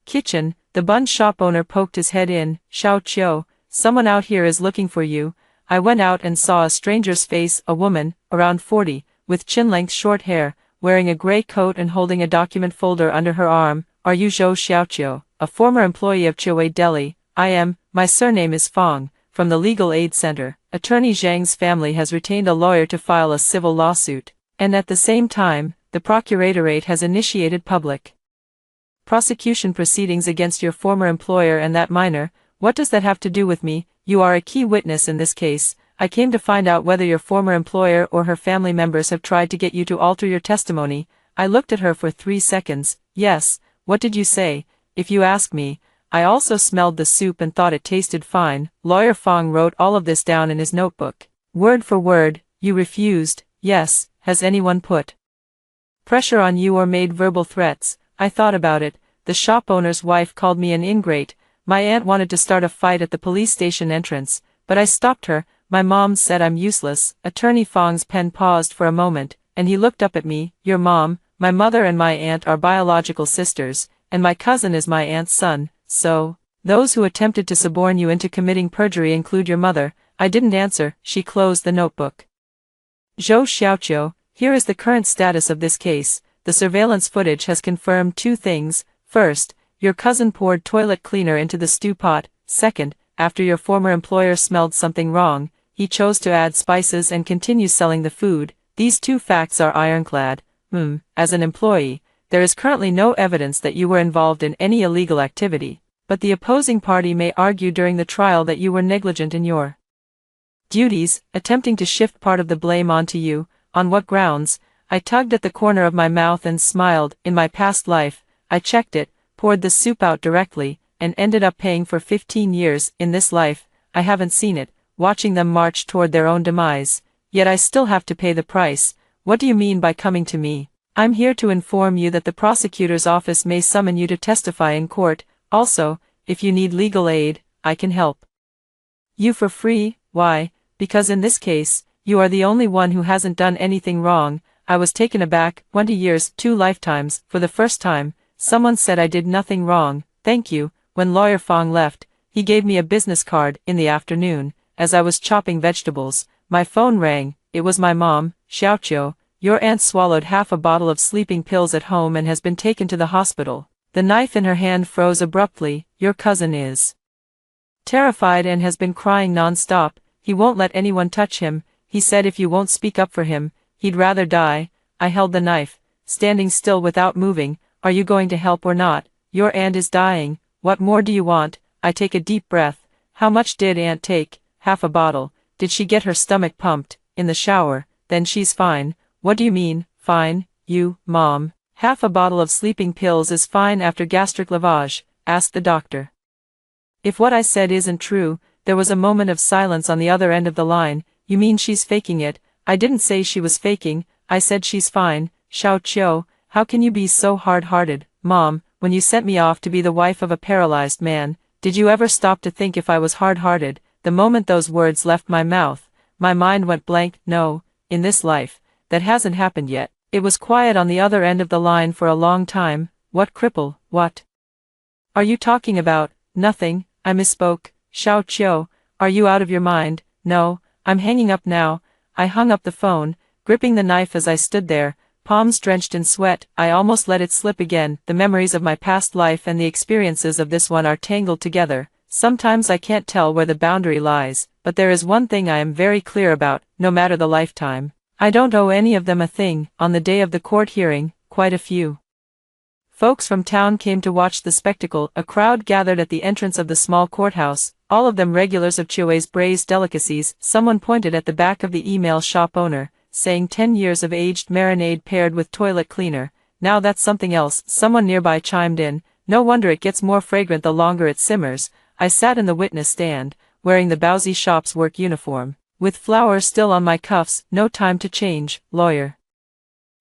S1: kitchen, the bun shop owner poked his head in. Xiaoqiu, someone out here is looking for you. I went out and saw a stranger's face, a woman, around 40, with chin-length short hair, wearing a gray coat and holding a document folder under her arm. Are you Zhou Xiaoqiu, a former employee of Chiui Deli? I am. My surname is Fong, from the Legal Aid Center. Attorney Zhang's family has retained a lawyer to file a civil lawsuit, and at the same time, the Procuratorate has initiated public prosecution proceedings against your former employer and that minor. What does that have to do with me? You are a key witness in this case. I came to find out whether your former employer or her family members have tried to get you to alter your testimony. I looked at her for 3 seconds. Yes, what did you say? If you ask me, I also smelled the soup and thought it tasted fine. Lawyer Fong wrote all of this down in his notebook. Word for word. You refused. Yes. Has anyone put pressure on you or made verbal threats? I thought about it. The shop owner's wife called me an ingrate. My aunt wanted to start a fight at the police station entrance, but I stopped her. My mom said I'm useless. Attorney Fong's pen paused for a moment, and he looked up at me. Your mom, my mother and my aunt are biological sisters, and my cousin is my aunt's son, so Those who attempted to suborn you into committing perjury include your mother. I didn't answer. She closed the notebook. Zhou Xiaoqiu, here is the current status of this case. The surveillance footage has confirmed two things. First, your cousin poured toilet cleaner into the stew pot. Second, after your former employer smelled something wrong, he chose to add spices and continue selling the food. These two facts are ironclad. As an employee, there is currently no evidence that you were involved in any illegal activity, but the opposing party may argue during the trial that you were negligent in your duties, attempting to shift part of the blame onto you. On what grounds? I tugged at the corner of my mouth and smiled. In my past life, I checked it, poured the soup out directly, and ended up paying for 15 years. In this life, I haven't seen it, watching them march toward their own demise, yet I still have to pay the price. What do you mean by coming to me? I'm here to inform you that the prosecutor's office may summon you to testify in court. Also, if you need legal aid, I can help you for free. Why? Because in this case, you are the only one who hasn't done anything wrong. I was taken aback. 20 years, 2 lifetimes. For the first time, someone said I did nothing wrong. Thank you. When Lawyer Fong left, he gave me a business card. In the afternoon, as I was chopping vegetables, my phone rang. It was my mom. Xiaoqiu, your aunt swallowed half a bottle of sleeping pills at home and has been taken to the hospital. The knife in her hand froze abruptly. Your cousin is terrified and has been crying non-stop. He won't let anyone touch him. He said if you won't speak up for him, he'd rather die. I held the knife, standing still without moving. Are you going to help or not? Your aunt is dying. What more do you want? I take a deep breath. How much did aunt take? Half a bottle. Did she get her stomach pumped? In the shower. Then she's fine. What do you mean, fine? You, Mom. Half a bottle of sleeping pills is fine after gastric lavage, asked the doctor. If what I said isn't true. There was a moment of silence on the other end of the line. You mean she's faking it? I didn't say she was faking. I said she's fine. Xiaoqiu, how can you be so hard-hearted? Mom, when you sent me off to be the wife of a paralyzed man, did you ever stop to think if I was hard-hearted? The moment those words left my mouth, my mind went blank. No, in this life, that hasn't happened yet. It was quiet on the other end of the line for a long time. What cripple? What are you talking about? Nothing. I misspoke. Xiaoqiu, are you out of your mind? No, I'm hanging up now. I hung up the phone, gripping the knife as I stood there, palms drenched in sweat. I almost let it slip again. The memories of my past life and the experiences of this one are tangled together. Sometimes I can't tell where the boundary lies, but there is one thing I am very clear about. No matter the lifetime, I don't owe any of them a thing. On the day of the court hearing, quite a few folks from town came to watch the spectacle. A crowd gathered at the entrance of the small courthouse, all of them regulars of Chiui's braised delicacies. Someone pointed at the back of the email shop owner, saying 10 years of aged marinade paired with toilet cleaner. Now that's something else. Someone nearby chimed in. No wonder it gets more fragrant the longer it simmers. I sat in the witness stand, wearing the Baozi shop's work uniform, with flowers still on my cuffs. No time to change. Lawyer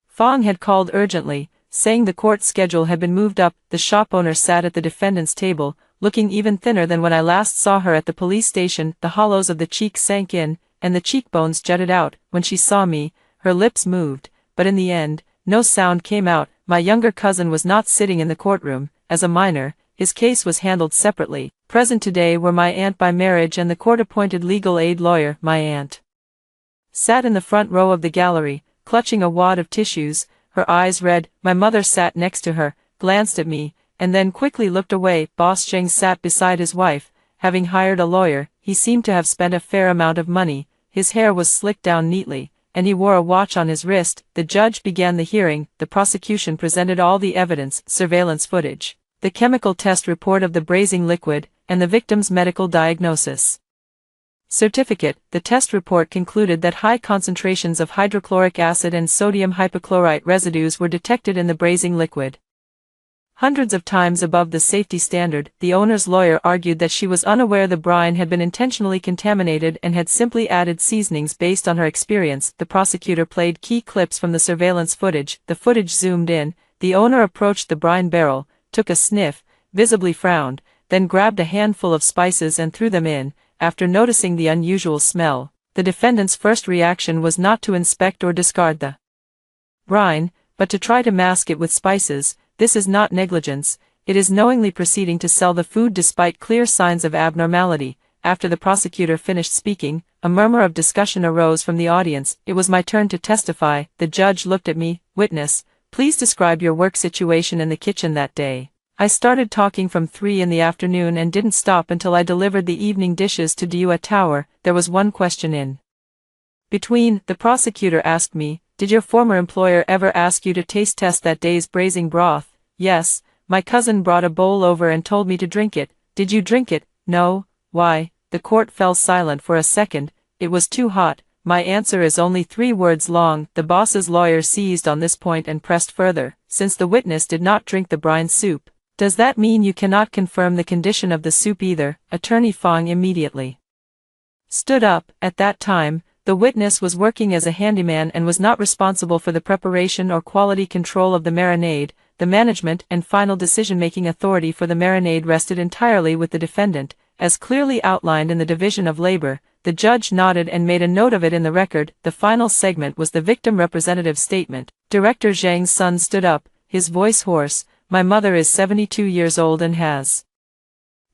S1: Fong had called urgently, saying the court schedule had been moved up. The shop owner sat at the defendant's table, looking even thinner than when I last saw her at the police station. The hollows of the cheeks sank in, and the cheekbones jutted out. When she saw me, her lips moved, but in the end, no sound came out. My younger cousin was not sitting in the courtroom. As a minor, his case was handled separately. Present today were my aunt by marriage and the court-appointed legal aid lawyer. My aunt sat in the front row of the gallery, clutching a wad of tissues, her eyes red. My mother sat next to her, glanced at me, and then quickly looked away. Boss Zheng sat beside his wife, having hired a lawyer. He seemed to have spent a fair amount of money. His hair was slicked down neatly, and he wore a watch on his wrist. The judge began the hearing. The prosecution presented all the evidence, surveillance footage, the chemical test report of the braising liquid, and the victim's medical diagnosis certificate. The test report concluded that high concentrations of hydrochloric acid and sodium hypochlorite residues were detected in the braising liquid, hundreds of times above the safety standard. The owner's lawyer argued that she was unaware the brine had been intentionally contaminated and had simply added seasonings based on her experience. The prosecutor played key clips from the surveillance footage. The footage zoomed in. The owner approached the brine barrel, took a sniff, visibly frowned, then grabbed a handful of spices and threw them in. After noticing the unusual smell, the defendant's first reaction was not to inspect or discard the brine, but to try to mask it with spices. This is not negligence, It is knowingly proceeding to sell the food despite clear signs of abnormality. After the prosecutor finished speaking, a murmur of discussion arose from the audience. It was my turn to testify. The judge looked at me. Witness, please describe your work situation in the kitchen that day. I started talking from 3 in the afternoon and didn't stop until I delivered the evening dishes to Dua Tower. There was one question in between. The prosecutor asked me, did your former employer ever ask you to taste test that day's braising broth? Yes. My cousin brought a bowl over and told me to drink it. Did you drink it? No. Why? The court fell silent for a second. It was too hot. My answer is only 3 words long. The boss's lawyer seized on this point and pressed further. Since the witness did not drink the brine soup, does that mean you cannot confirm the condition of the soup either? Attorney Fong immediately stood up. At that time, the witness was working as a handyman and was not responsible for the preparation or quality control of the marinade. The management and final decision-making authority for the marinade rested entirely with the defendant, as clearly outlined in the division of labor. The judge nodded and made a note of it in the record. The final segment was the victim representative's statement. Director Zhang's son stood up, his voice hoarse. My mother is 72 years old and has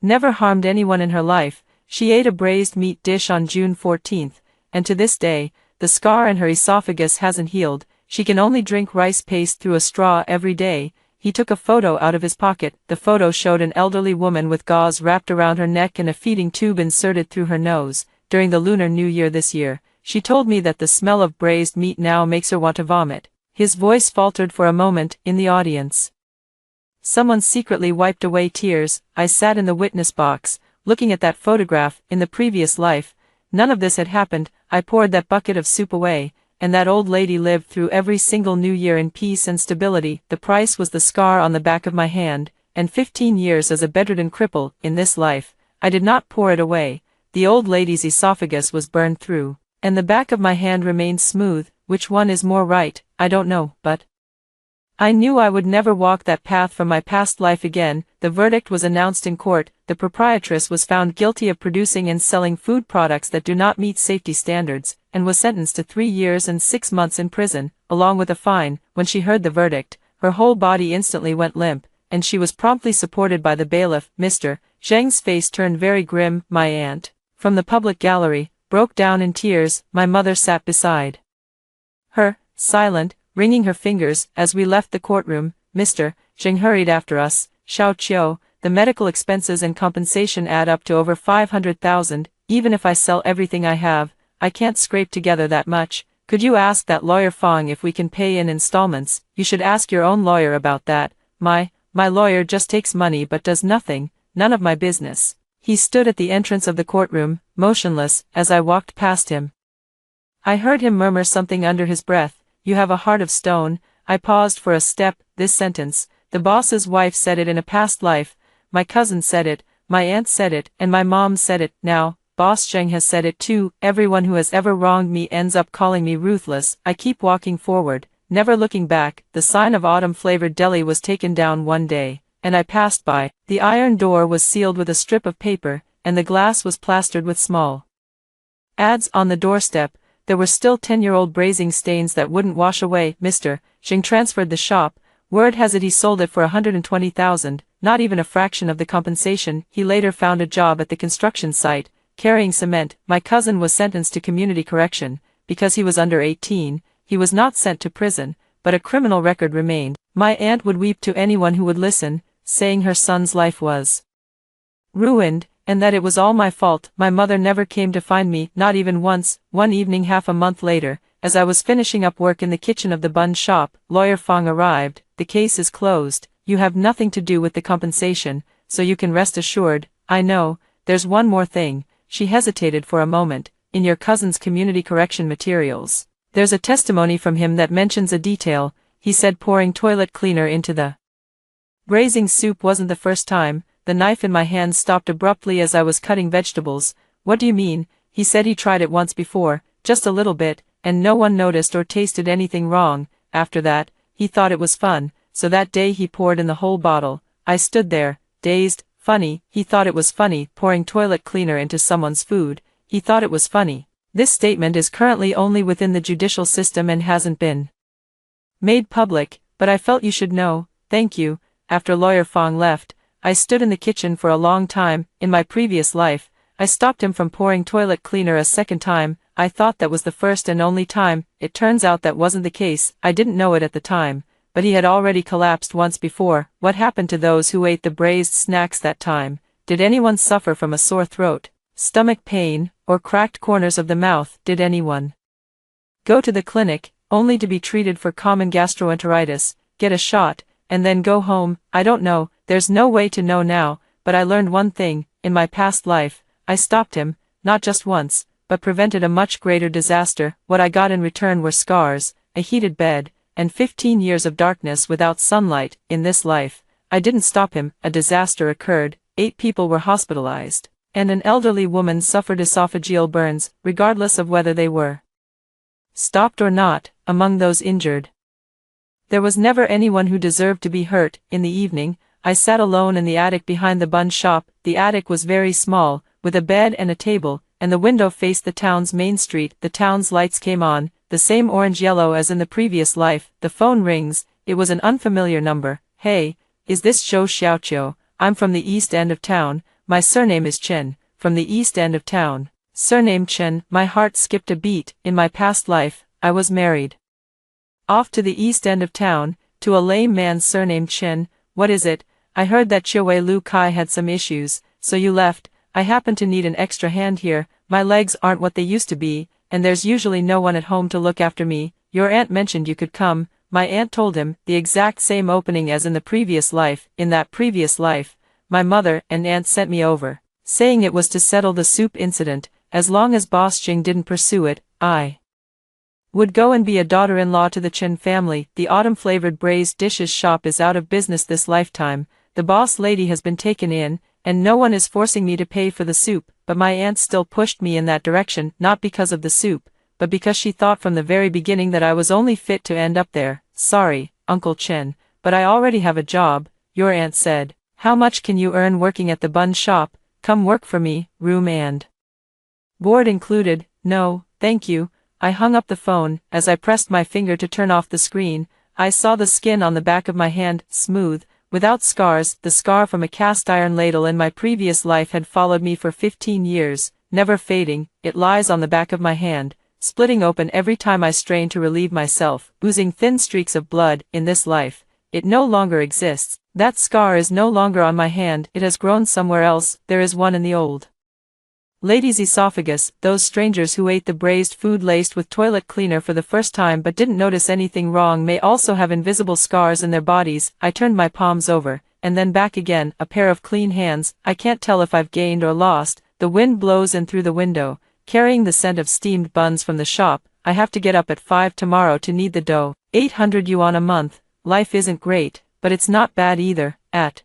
S1: never harmed anyone in her life. She ate a braised meat dish on June 14th, and to this day, the scar in her esophagus hasn't healed. She can only drink rice paste through a straw every day. He took a photo out of his pocket. The photo showed an elderly woman with gauze wrapped around her neck and a feeding tube inserted through her nose. During the Lunar New Year this year, she told me that the smell of braised meat now makes her want to vomit. His voice faltered for a moment. In the audience, someone secretly wiped away tears. I sat in the witness box, looking at that photograph. In the previous life, none of this had happened. I poured that bucket of soup away, and that old lady lived through every single New Year in peace and stability. The price was the scar on the back of my hand, and 15 years as a bedridden cripple. In this life, I did not pour it away. The old lady's esophagus was burned through, and the back of my hand remained smooth. Which one is more right, I don't know, but I knew I would never walk that path from my past life again. The verdict was announced in court. The proprietress was found guilty of producing and selling food products that do not meet safety standards, and was sentenced to 3 years and 6 months in prison, along with a fine. When she heard the verdict, her whole body instantly went limp, and she was promptly supported by the bailiff. Mr. Zhang's face turned very grim. My aunt, from the public gallery, broke down in tears. My mother sat beside her, silent, wringing her fingers. As we left the courtroom, Mr. Zhang hurried after us. Xiao Qiu, the medical expenses and compensation add up to over 500,000. Even if I sell everything I have, I can't scrape together that much. Could you ask that lawyer Fong if we can pay in installments? You should ask your own lawyer about that. My lawyer just takes money but does nothing. None of my business. He stood at the entrance of the courtroom, motionless. As I walked past him, I heard him murmur something under his breath. You have a heart of stone. I paused for a step. This sentence, the boss's wife said it in a past life, my cousin said it, my aunt said it, and my mom said it. Now, Boss Zhang has said it too. Everyone who has ever wronged me ends up calling me ruthless. I keep walking forward, never looking back. The sign of autumn-flavored deli was taken down one day, and I passed by. The iron door was sealed with a strip of paper, and the glass was plastered with small ads on the doorstep. There were still 10-year-old braising stains that wouldn't wash away. Mr. Zhang transferred the shop. Word has it he sold it for 120,000, not even a fraction of the compensation. He later found a job at the construction site, carrying cement. My cousin was sentenced to community correction. Because he was under 18, he was not sent to prison, but a criminal record remained. My aunt would weep to anyone who would listen, saying her son's life was ruined, and that it was all my fault. My mother never came to find me, not even once. One evening half a month later, as I was finishing up work in the kitchen of the bun shop, lawyer Fong arrived. The case is closed. You have nothing to do with the compensation, so you can rest assured. I know, there's one more thing. She hesitated for a moment. In your cousin's community correction materials, there's a testimony from him that mentions a detail. He said pouring toilet cleaner into the braising soup wasn't the first time. The knife in my hand stopped abruptly as I was cutting vegetables. What do you mean? He said he tried it once before, just a little bit, and no one noticed or tasted anything wrong. After that, he thought it was fun, so that day he poured in the whole bottle. I stood there, dazed. Funny, he thought it was funny, pouring toilet cleaner into someone's food. He thought it was funny. This statement is currently only within the judicial system and hasn't been made public, but I felt you should know. Thank you. after Lawyer Fong left, I stood in the kitchen for a long time. In my previous life, I stopped him from pouring toilet cleaner a second time. I thought that was the first and only time. It turns out that wasn't the case. I didn't know it at the time, but he had already collapsed once before. What happened to those who ate the braised snacks that time? Did anyone suffer from a sore throat, stomach pain, or cracked corners of the mouth? Did anyone go to the clinic, only to be treated for common gastroenteritis, get a shot, and then go home? I don't know, there's no way to know now, but I learned one thing: in my past life, I stopped him, not just once, but prevented a much greater disaster. What I got in return were scars, a heated bed, and 15 years of darkness without sunlight. In this life, I didn't stop him. A disaster occurred, 8 people were hospitalized, and an elderly woman suffered esophageal burns, regardless of whether they were stopped or not. Among those injured, there was never anyone who deserved to be hurt. In the evening, I sat alone in the attic behind the bun shop. The attic was very small, with a bed and a table, and the window faced the town's main street. The town's lights came on, the same orange-yellow as in the previous life. The phone rings. It was an unfamiliar number. Hey, is this Zhou Xiaoqiu? I'm from the east end of town. My surname is Chen, from the east end of town. Surname Chen. My heart skipped a beat. In my past life, I was married off to the east end of town, to a lame man surnamed Chen. What is it? I heard that Chiwei Lu Kai had some issues, so you left. I happen to need an extra hand here. My legs aren't what they used to be, and there's usually no one at home to look after me. Your aunt mentioned you could come. My aunt told him, the exact same opening as in the previous life. In that previous life, my mother and aunt sent me over, saying it was to settle the soup incident. As long as Boss Jing didn't pursue it, I would go and be a daughter-in-law to the Chen family. The autumn-flavored braised dishes shop is out of business this lifetime. The boss lady has been taken in, and no one is forcing me to pay for the soup, but my aunt still pushed me in that direction, not because of the soup, but because she thought from the very beginning that I was only fit to end up there. Sorry, Uncle Chen, but I already have a job, your aunt said. How much can you earn working at the bun shop? Come work for me, room and board included. No, thank you. I hung up the phone. As I pressed my finger to turn off the screen, I saw the skin on the back of my hand, smooth, without scars. The scar from a cast iron ladle in my previous life had followed me for 15 years, never fading. It lies on the back of my hand, splitting open every time I strain to relieve myself, oozing thin streaks of blood. In this life, it no longer exists. That scar is no longer on my hand. It has grown somewhere else. There is one in the old lady's esophagus. Those strangers who ate the braised food laced with toilet cleaner for the first time but didn't notice anything wrong may also have invisible scars in their bodies. I turned my palms over, and then back again. A pair of clean hands. I can't tell if I've gained or lost. The wind blows in through the window, carrying the scent of steamed buns from the shop. I have to get up at 5 tomorrow to knead the dough. 800 yuan a month. Life isn't great, but it's not bad either. At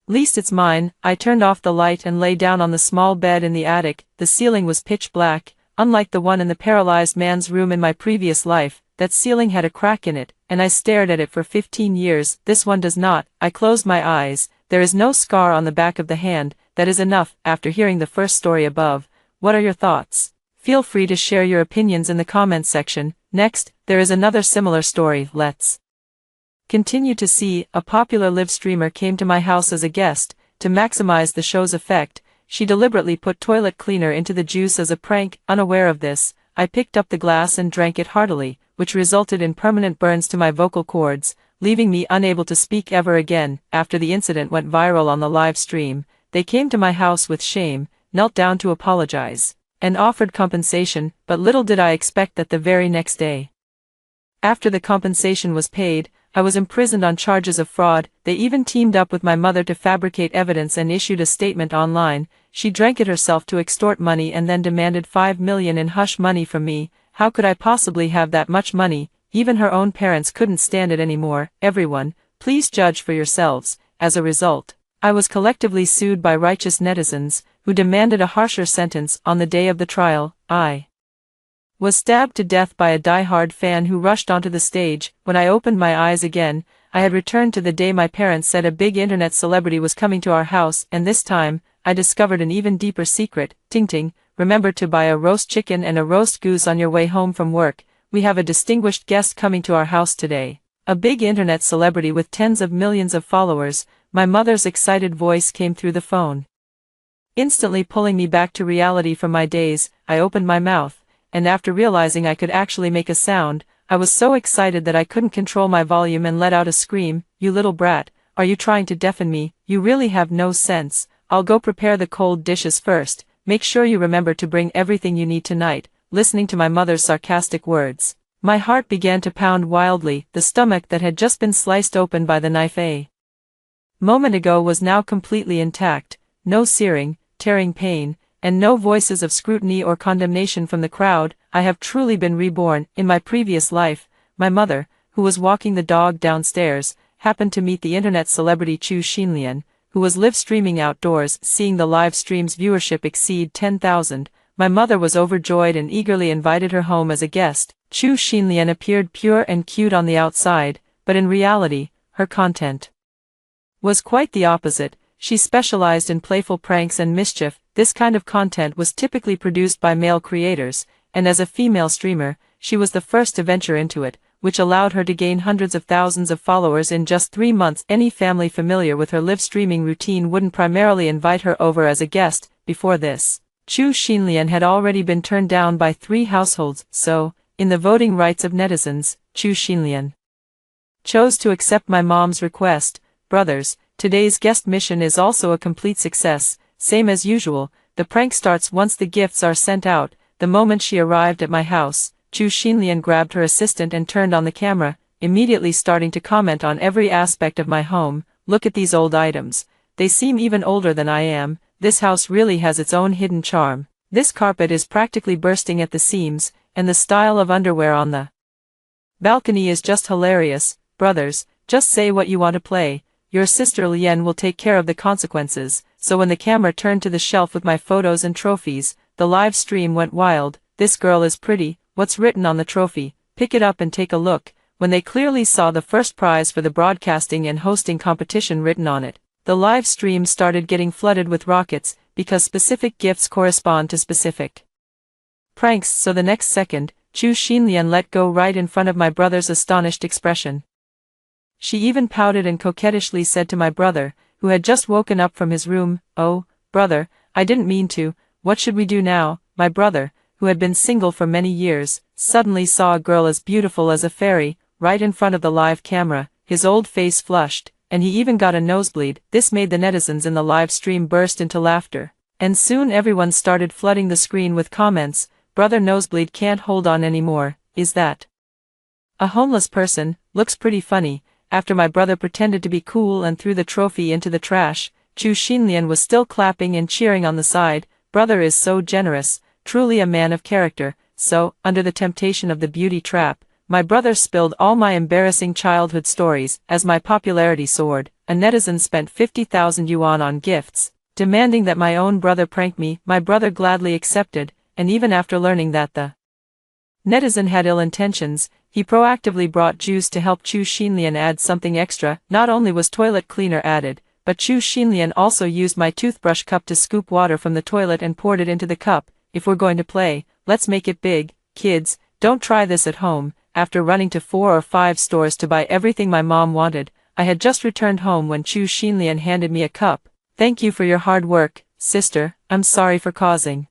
S1: least it's mine. I turned off the light and lay down on the small bed in the attic. The ceiling was pitch black, unlike the one in the paralyzed man's room in my previous life. That ceiling had a crack in it, and I stared at it for 15 years. This one does not. I closed my eyes. There is no scar on the back of the hand. That is enough. After hearing the first story above, what are your thoughts? Feel free to share your opinions in the comments section. Next, there is another similar story. Let's continue to see. A popular live streamer came to my house as a guest. To maximize the show's effect, she deliberately put toilet cleaner into the juice as a prank. Unaware of this, I picked up the glass and drank it heartily, which resulted in permanent burns to my vocal cords, leaving me unable to speak ever again. After the incident went viral on the live stream, they came to my house with shame, knelt down to apologize, and offered compensation, but little did I expect that the very next day, after the compensation was paid, I was imprisoned on charges of fraud. They even teamed up with my mother to fabricate evidence and issued a statement online. She drank it herself to extort money and then demanded 5 million in hush money from me. How could I possibly have that much money? Even her own parents couldn't stand it anymore. Everyone, please judge for yourselves. As a result, I was collectively sued by righteous netizens, who demanded a harsher sentence. On the day of the trial, I was stabbed to death by a die-hard fan who rushed onto the stage. When I opened my eyes again, I had returned to the day my parents said a big internet celebrity was coming to our house, and this time, I discovered an even deeper secret. Ting Ting, remember to buy a roast chicken and a roast goose on your way home from work. We have a distinguished guest coming to our house today. A big internet celebrity with tens of millions of followers, my mother's excited voice came through the phone. Instantly pulling me back to reality from my daze, I opened my mouth, and after realizing I could actually make a sound, I was so excited that I couldn't control my volume and let out a scream. "You little brat, are you trying to deafen me? You really have no sense. I'll go prepare the cold dishes first. Make sure you remember to bring everything you need tonight." Listening to my mother's sarcastic words, my heart began to pound wildly. The stomach that had just been sliced open by the knife a moment ago was now completely intact, no searing, tearing pain, and no voices of scrutiny or condemnation from the crowd. I have truly been reborn. In my previous life, my mother, who was walking the dog downstairs, happened to meet the internet celebrity Chu Xinlian, who was live streaming outdoors. Seeing the live stream's viewership exceed 10,000, my mother was overjoyed and eagerly invited her home as a guest. Chu Xinlian appeared pure and cute on the outside, but in reality, her content was quite the opposite. She specialized in playful pranks and mischief. This kind of content was typically produced by male creators, and as a female streamer, she was the first to venture into it, which allowed her to gain hundreds of thousands of followers in just 3 months. Any family familiar with her live streaming routine wouldn't primarily invite her over as a guest. Before this, Chu Xinlian had already been turned down by 3 households, so, in the voting rights of netizens, Chu Xinlian chose to accept my mom's request. Brothers, today's guest mission is also a complete success. Same as usual, the prank starts once the gifts are sent out. The moment she arrived at my house, Chu Xinlian grabbed her assistant and turned on the camera, immediately starting to comment on every aspect of my home. "Look at these old items. They seem even older than I am. This house really has its own hidden charm. This carpet is practically bursting at the seams, and the style of underwear on the balcony is just hilarious. Brothers, just say what you want to play. Your sister Lian will take care of the consequences." So when the camera turned to the shelf with my photos and trophies, the live stream went wild. "This girl is pretty. What's written on the trophy? Pick it up and take a look." When they clearly saw the first prize for the broadcasting and hosting competition written on it, the live stream started getting flooded with rockets, because specific gifts correspond to specific pranks. So the next second, Chu Xinlian let go right in front of my brother's astonished expression. She even pouted and coquettishly said to my brother, who had just woken up from his room, "Oh, brother, I didn't mean to. What should we do now?" My brother, who had been single for many years, suddenly saw a girl as beautiful as a fairy, right in front of the live camera. His old face flushed, and he even got a nosebleed. This made the netizens in the live stream burst into laughter, and soon everyone started flooding the screen with comments. "Brother Nosebleed can't hold on anymore. Is that a homeless person? Looks pretty funny." After my brother pretended to be cool and threw the trophy into the trash, Chu Xinlian was still clapping and cheering on the side. "Brother is so generous, truly a man of character." So, under the temptation of the beauty trap, my brother spilled all my embarrassing childhood stories. As my popularity soared, a netizen spent 50,000 yuan on gifts, demanding that my own brother prank me. My brother gladly accepted, and even after learning that the netizen had ill intentions, he proactively brought juice to help Chu Xinlian add something extra. Not only was toilet cleaner added, but Chu Xinlian also used my toothbrush cup to scoop water from the toilet and poured it into the cup. "If we're going to play, let's make it big. Kids, don't try this at home." After running to 4 or 5 stores to buy everything my mom wanted, I had just returned home when Chu Xinlian handed me a cup. "Thank you for your hard work, sister. I'm sorry for causing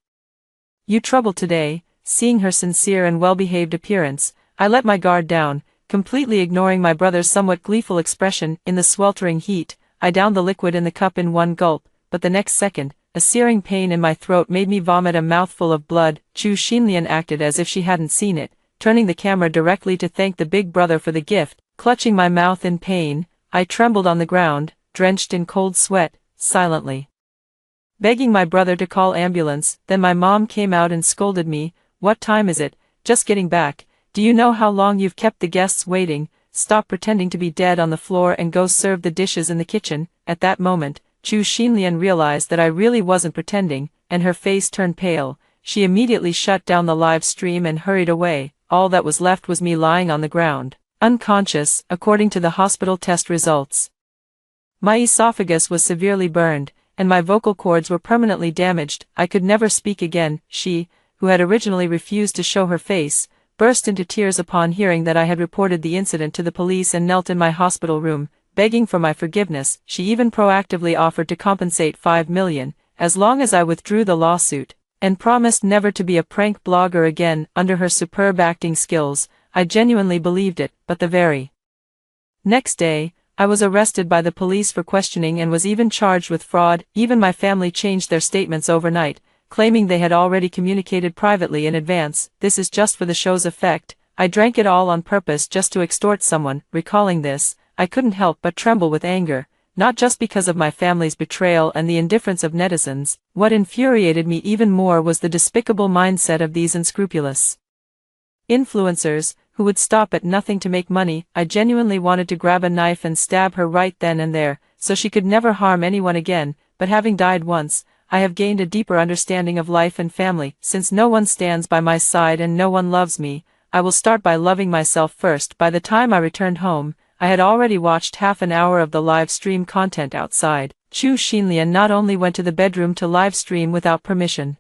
S1: you trouble today." Seeing her sincere and well-behaved appearance, I let my guard down, completely ignoring my brother's somewhat gleeful expression. In the sweltering heat, I downed the liquid in the cup in one gulp, but the next second, a searing pain in my throat made me vomit a mouthful of blood. Chu Xinlian acted as if she hadn't seen it, turning the camera directly to thank the big brother for the gift. Clutching my mouth in pain, I trembled on the ground, drenched in cold sweat, silently begging my brother to call ambulance. Then my mom came out and scolded me. "What time is it? Just getting back. Do you know how long you've kept the guests waiting? Stop pretending to be dead on the floor and go serve the dishes in the kitchen." At that moment, Chu Xinlian realized that I really wasn't pretending, and her face turned pale. She immediately shut down the live stream and hurried away. All that was left was me lying on the ground, unconscious. According to the hospital test results, my esophagus was severely burned, and my vocal cords were permanently damaged. I could never speak again. She, who had originally refused to show her face, burst into tears upon hearing that I had reported the incident to the police and knelt in my hospital room, begging for my forgiveness. She even proactively offered to compensate 5 million, as long as I withdrew the lawsuit, and promised never to be a prank blogger again. Under her superb acting skills, I genuinely believed it, but the very next day, I was arrested by the police for questioning and was even charged with fraud. Even my family changed their statements overnight, claiming they had already communicated privately in advance. This is just for the show's effect. I drank it all on purpose just to extort someone. Recalling this, I couldn't help but tremble with anger, not just because of my family's betrayal and the indifference of netizens. What infuriated me even more was the despicable mindset of these unscrupulous influencers, who would stop at nothing to make money. I genuinely wanted to grab a knife and stab her right then and there, so she could never harm anyone again, but having died once, I have gained a deeper understanding of life and family. Since no one stands by my side and no one loves me, I will start by loving myself first. By the time I returned home, I had already watched half an hour of the live stream content outside. Chu Xinlian not only went to the bedroom to live stream without permission,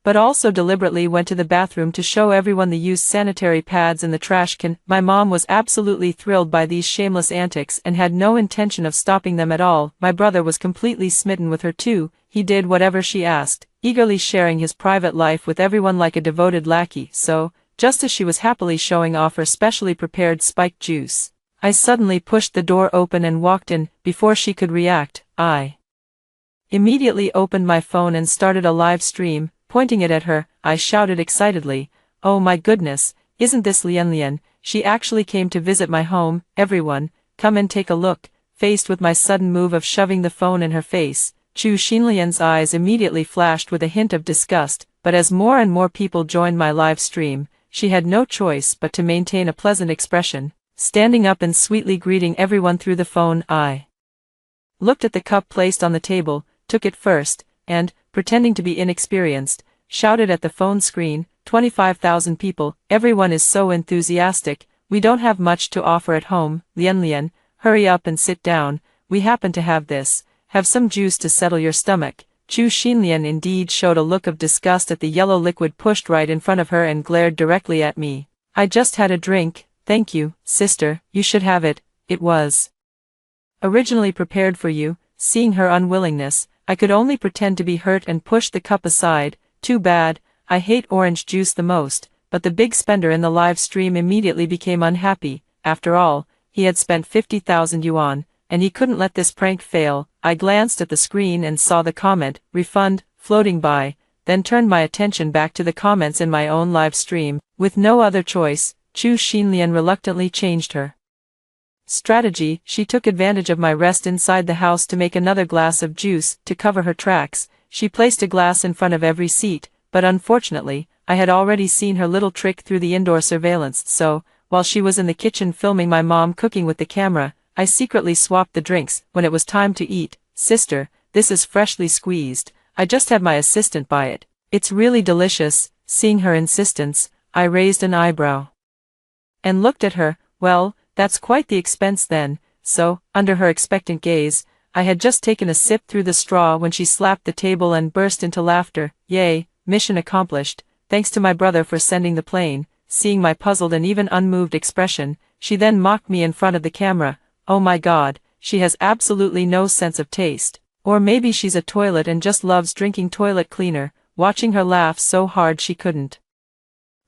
S1: but also deliberately went to the bathroom to show everyone the used sanitary pads in the trash can. My mom was absolutely thrilled by these shameless antics and had no intention of stopping them at all. My brother was completely smitten with her too. He did whatever she asked, eagerly sharing his private life with everyone like a devoted lackey. So, just as she was happily showing off her specially prepared spiked juice, I suddenly pushed the door open and walked in. Before she could react, I immediately opened my phone and started a live stream. Pointing it at her, I shouted excitedly, "Oh my goodness, isn't this Lian? She actually came to visit my home. Everyone, come and take a look." Faced with my sudden move of shoving the phone in her face, Chu Xinlian's eyes immediately flashed with a hint of disgust, but as more and more people joined my live stream, she had no choice but to maintain a pleasant expression, standing up and sweetly greeting everyone through the phone. I looked at the cup placed on the table, took it first, and, pretending to be inexperienced, shouted at the phone screen, 25,000 people, everyone is so enthusiastic, we don't have much to offer at home. Lian, hurry up and sit down, we happen to have this, have some juice to settle your stomach. Chu Xinlian indeed showed a look of disgust at the yellow liquid pushed right in front of her and glared directly at me. I just had a drink, thank you, sister, you should have it, it was originally prepared for you. Seeing her unwillingness, I could only pretend to be hurt and push the cup aside. Too bad, I hate orange juice the most, but the big spender in the live stream immediately became unhappy. After all, he had spent 50,000 yuan, and he couldn't let this prank fail. I glanced at the screen and saw the comment, refund, floating by, then turned my attention back to the comments in my own live stream. With no other choice, Chu Xinlian reluctantly changed her strategy. She took advantage of my rest inside the house to make another glass of juice. To cover her tracks, she placed a glass in front of every seat, but unfortunately, I had already seen her little trick through the indoor surveillance, so, while she was in the kitchen filming my mom cooking with the camera, I secretly swapped the drinks. When it was time to eat, "Sister, this is freshly squeezed, I just had my assistant buy it. It's really delicious." Seeing her insistence, I raised an eyebrow and looked at her. "Well, that's quite the expense then." So, under her expectant gaze, I had just taken a sip through the straw when she slapped the table and burst into laughter. "Yay, mission accomplished, thanks to my brother for sending the plane." Seeing my puzzled and even unmoved expression, she then mocked me in front of the camera. "Oh my god, she has absolutely no sense of taste. Or maybe she's a toilet and just loves drinking toilet cleaner." Watching her laugh so hard she couldn't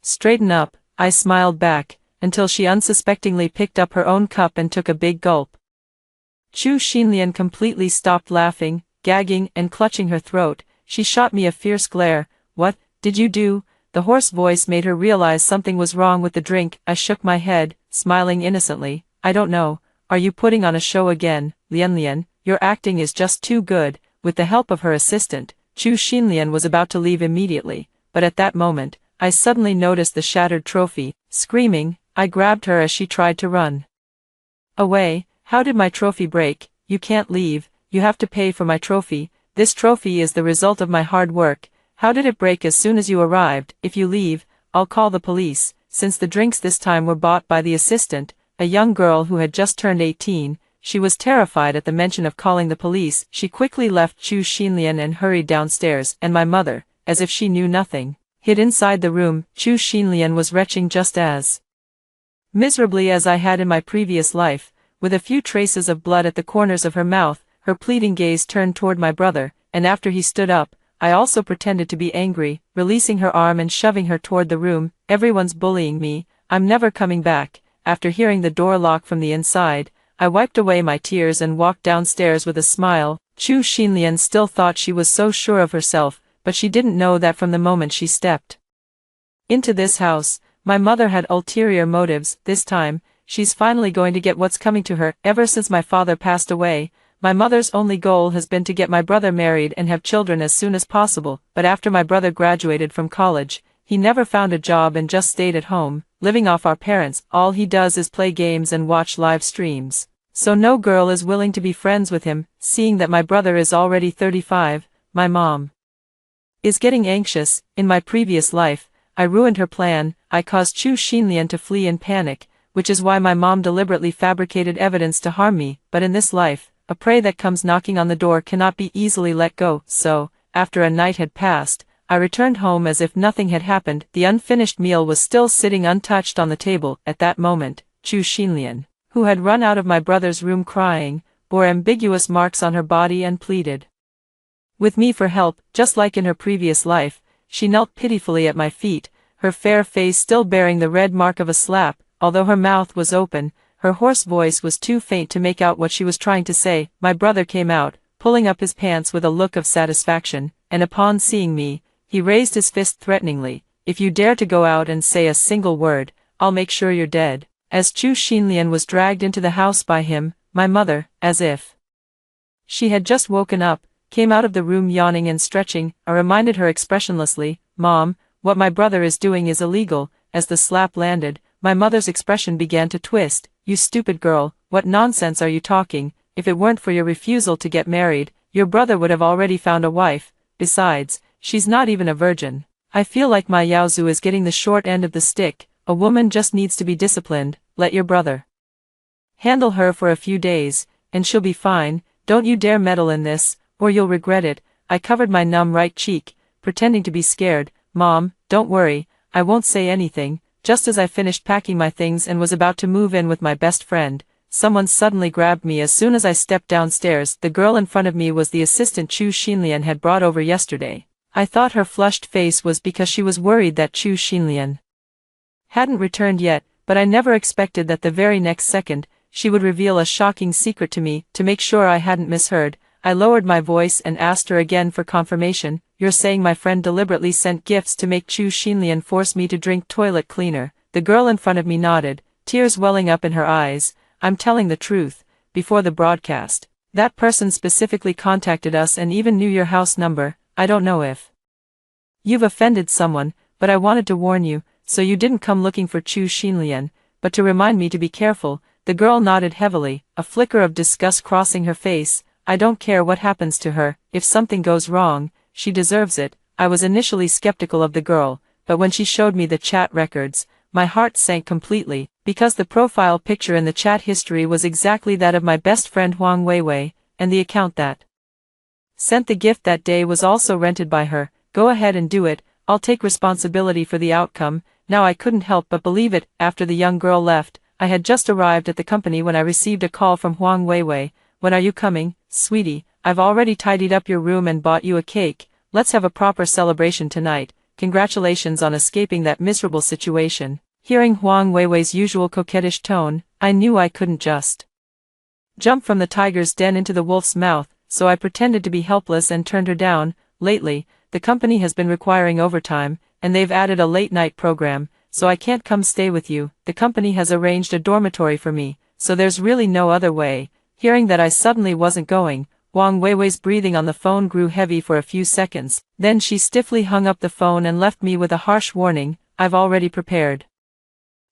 S1: straighten up, I smiled back, until she unsuspectingly picked up her own cup and took a big gulp. Chu Xinlian completely stopped laughing, gagging and clutching her throat. She shot me a fierce glare. "What did you do?" The hoarse voice made her realize something was wrong with the drink. I shook my head, smiling innocently. "I don't know, are you putting on a show again, Lian? Your acting is just too good." With the help of her assistant, Chu Xinlian was about to leave immediately, but at that moment, I suddenly noticed the shattered trophy. Screaming, I grabbed her as she tried to run away. "How did my trophy break?" "You can't leave, you have to pay for my trophy. This trophy is the result of my hard work. How did it break as soon as you arrived? If you leave, I'll call the police." Since the drinks this time were bought by the assistant, a young girl who had just turned 18, she was terrified at the mention of calling the police. She quickly left Chu Xinlian and hurried downstairs, and my mother, as if she knew nothing, Hid inside the room, Chu Xinlian was retching just as miserably as I had in my previous life, with a few traces of blood at the corners of her mouth. Her pleading gaze turned toward my brother, and after he stood up, I also pretended to be angry, releasing her arm and shoving her toward the room. Everyone's bullying me, I'm never coming back. After hearing the door lock from the inside, I wiped away my tears and walked downstairs with a smile. Chu Xinlian still thought she was so sure of herself, but she didn't know that from the moment she stepped into this house, my mother had ulterior motives. This time, she's finally going to get what's coming to her. Ever since my father passed away, my mother's only goal has been to get my brother married and have children as soon as possible. But after my brother graduated from college, he never found a job and just stayed at home, living off our parents. All he does is play games and watch live streams. So no girl is willing to be friends with him. Seeing that my brother is already 35, my mom is getting anxious. In my previous life, I ruined her plan. I caused Chu Xinlian to flee in panic, which is why my mom deliberately fabricated evidence to harm me. But in this life, a prey that comes knocking on the door cannot be easily let go. So, after a night had passed, I returned home as if nothing had happened. The unfinished meal was still sitting untouched on the table. At that moment, Chu Xinlian, who had run out of my brother's room crying, bore ambiguous marks on her body and pleaded with me for help. Just like in her previous life, she knelt pitifully at my feet, her fair face still bearing the red mark of a slap. Although her mouth was open, her hoarse voice was too faint to make out what she was trying to say. My brother came out, pulling up his pants with a look of satisfaction, and upon seeing me, he raised his fist threateningly. If you dare to go out and say a single word, I'll make sure you're dead. As Chu Xinlian was dragged into the house by him, my mother, as if she had just woken up, came out of the room yawning and stretching. I reminded her expressionlessly, Mom, what my brother is doing is illegal. As the slap landed, my mother's expression began to twist. You stupid girl, what nonsense are you talking? If it weren't for your refusal to get married, your brother would have already found a wife. Besides, she's not even a virgin. I feel like my Yaozu is getting the short end of the stick. A woman just needs to be disciplined. Let your brother handle her for a few days, and she'll be fine. Don't you dare meddle in this, or you'll regret it. I covered my numb right cheek, pretending to be scared. Mom, don't worry, I won't say anything. Just as I finished packing my things and was about to move in with my best friend, someone suddenly grabbed me. As soon as I stepped downstairs, the girl in front of me was the assistant Chu Xinlian had brought over yesterday. I thought her flushed face was because she was worried that Chu Xinlian hadn't returned yet, but I never expected that the very next second, she would reveal a shocking secret to me. To make sure I hadn't misheard, I lowered my voice and asked her again for confirmation. You're saying my friend deliberately sent gifts to make Chu Xinlian force me to drink toilet cleaner? The girl in front of me nodded, tears welling up in her eyes. I'm telling the truth. Before the broadcast, that person specifically contacted us and even knew your house number. I don't know if you've offended someone, but I wanted to warn you, so you didn't come looking for Chu Xinlian, but to remind me to be careful. The girl nodded heavily, a flicker of disgust crossing her face. I don't care what happens to her. If something goes wrong, she deserves it. I was initially skeptical of the girl, but when she showed me the chat records, my heart sank completely, because the profile picture in the chat history was exactly that of my best friend Huang Weiwei, and the account that sent the gift that day was also rented by her. Go ahead and do it, I'll take responsibility for the outcome. Now I couldn't help but believe it. After the young girl left, I had just arrived at the company when I received a call from Huang Weiwei. When are you coming, sweetie? I've already tidied up your room and bought you a cake. Let's have a proper celebration tonight. Congratulations on escaping that miserable situation. Hearing Huang Weiwei's usual coquettish tone, I knew I couldn't just jump from the tiger's den into the wolf's mouth, so I pretended to be helpless and turned her down. Lately, the company has been requiring overtime, and they've added a late-night program, so I can't come stay with you. The company has arranged a dormitory for me, so there's really no other way. Hearing that I suddenly wasn't going, Huang Weiwei's breathing on the phone grew heavy for a few seconds. Then she stiffly hung up the phone and left me with a harsh warning. I've already prepared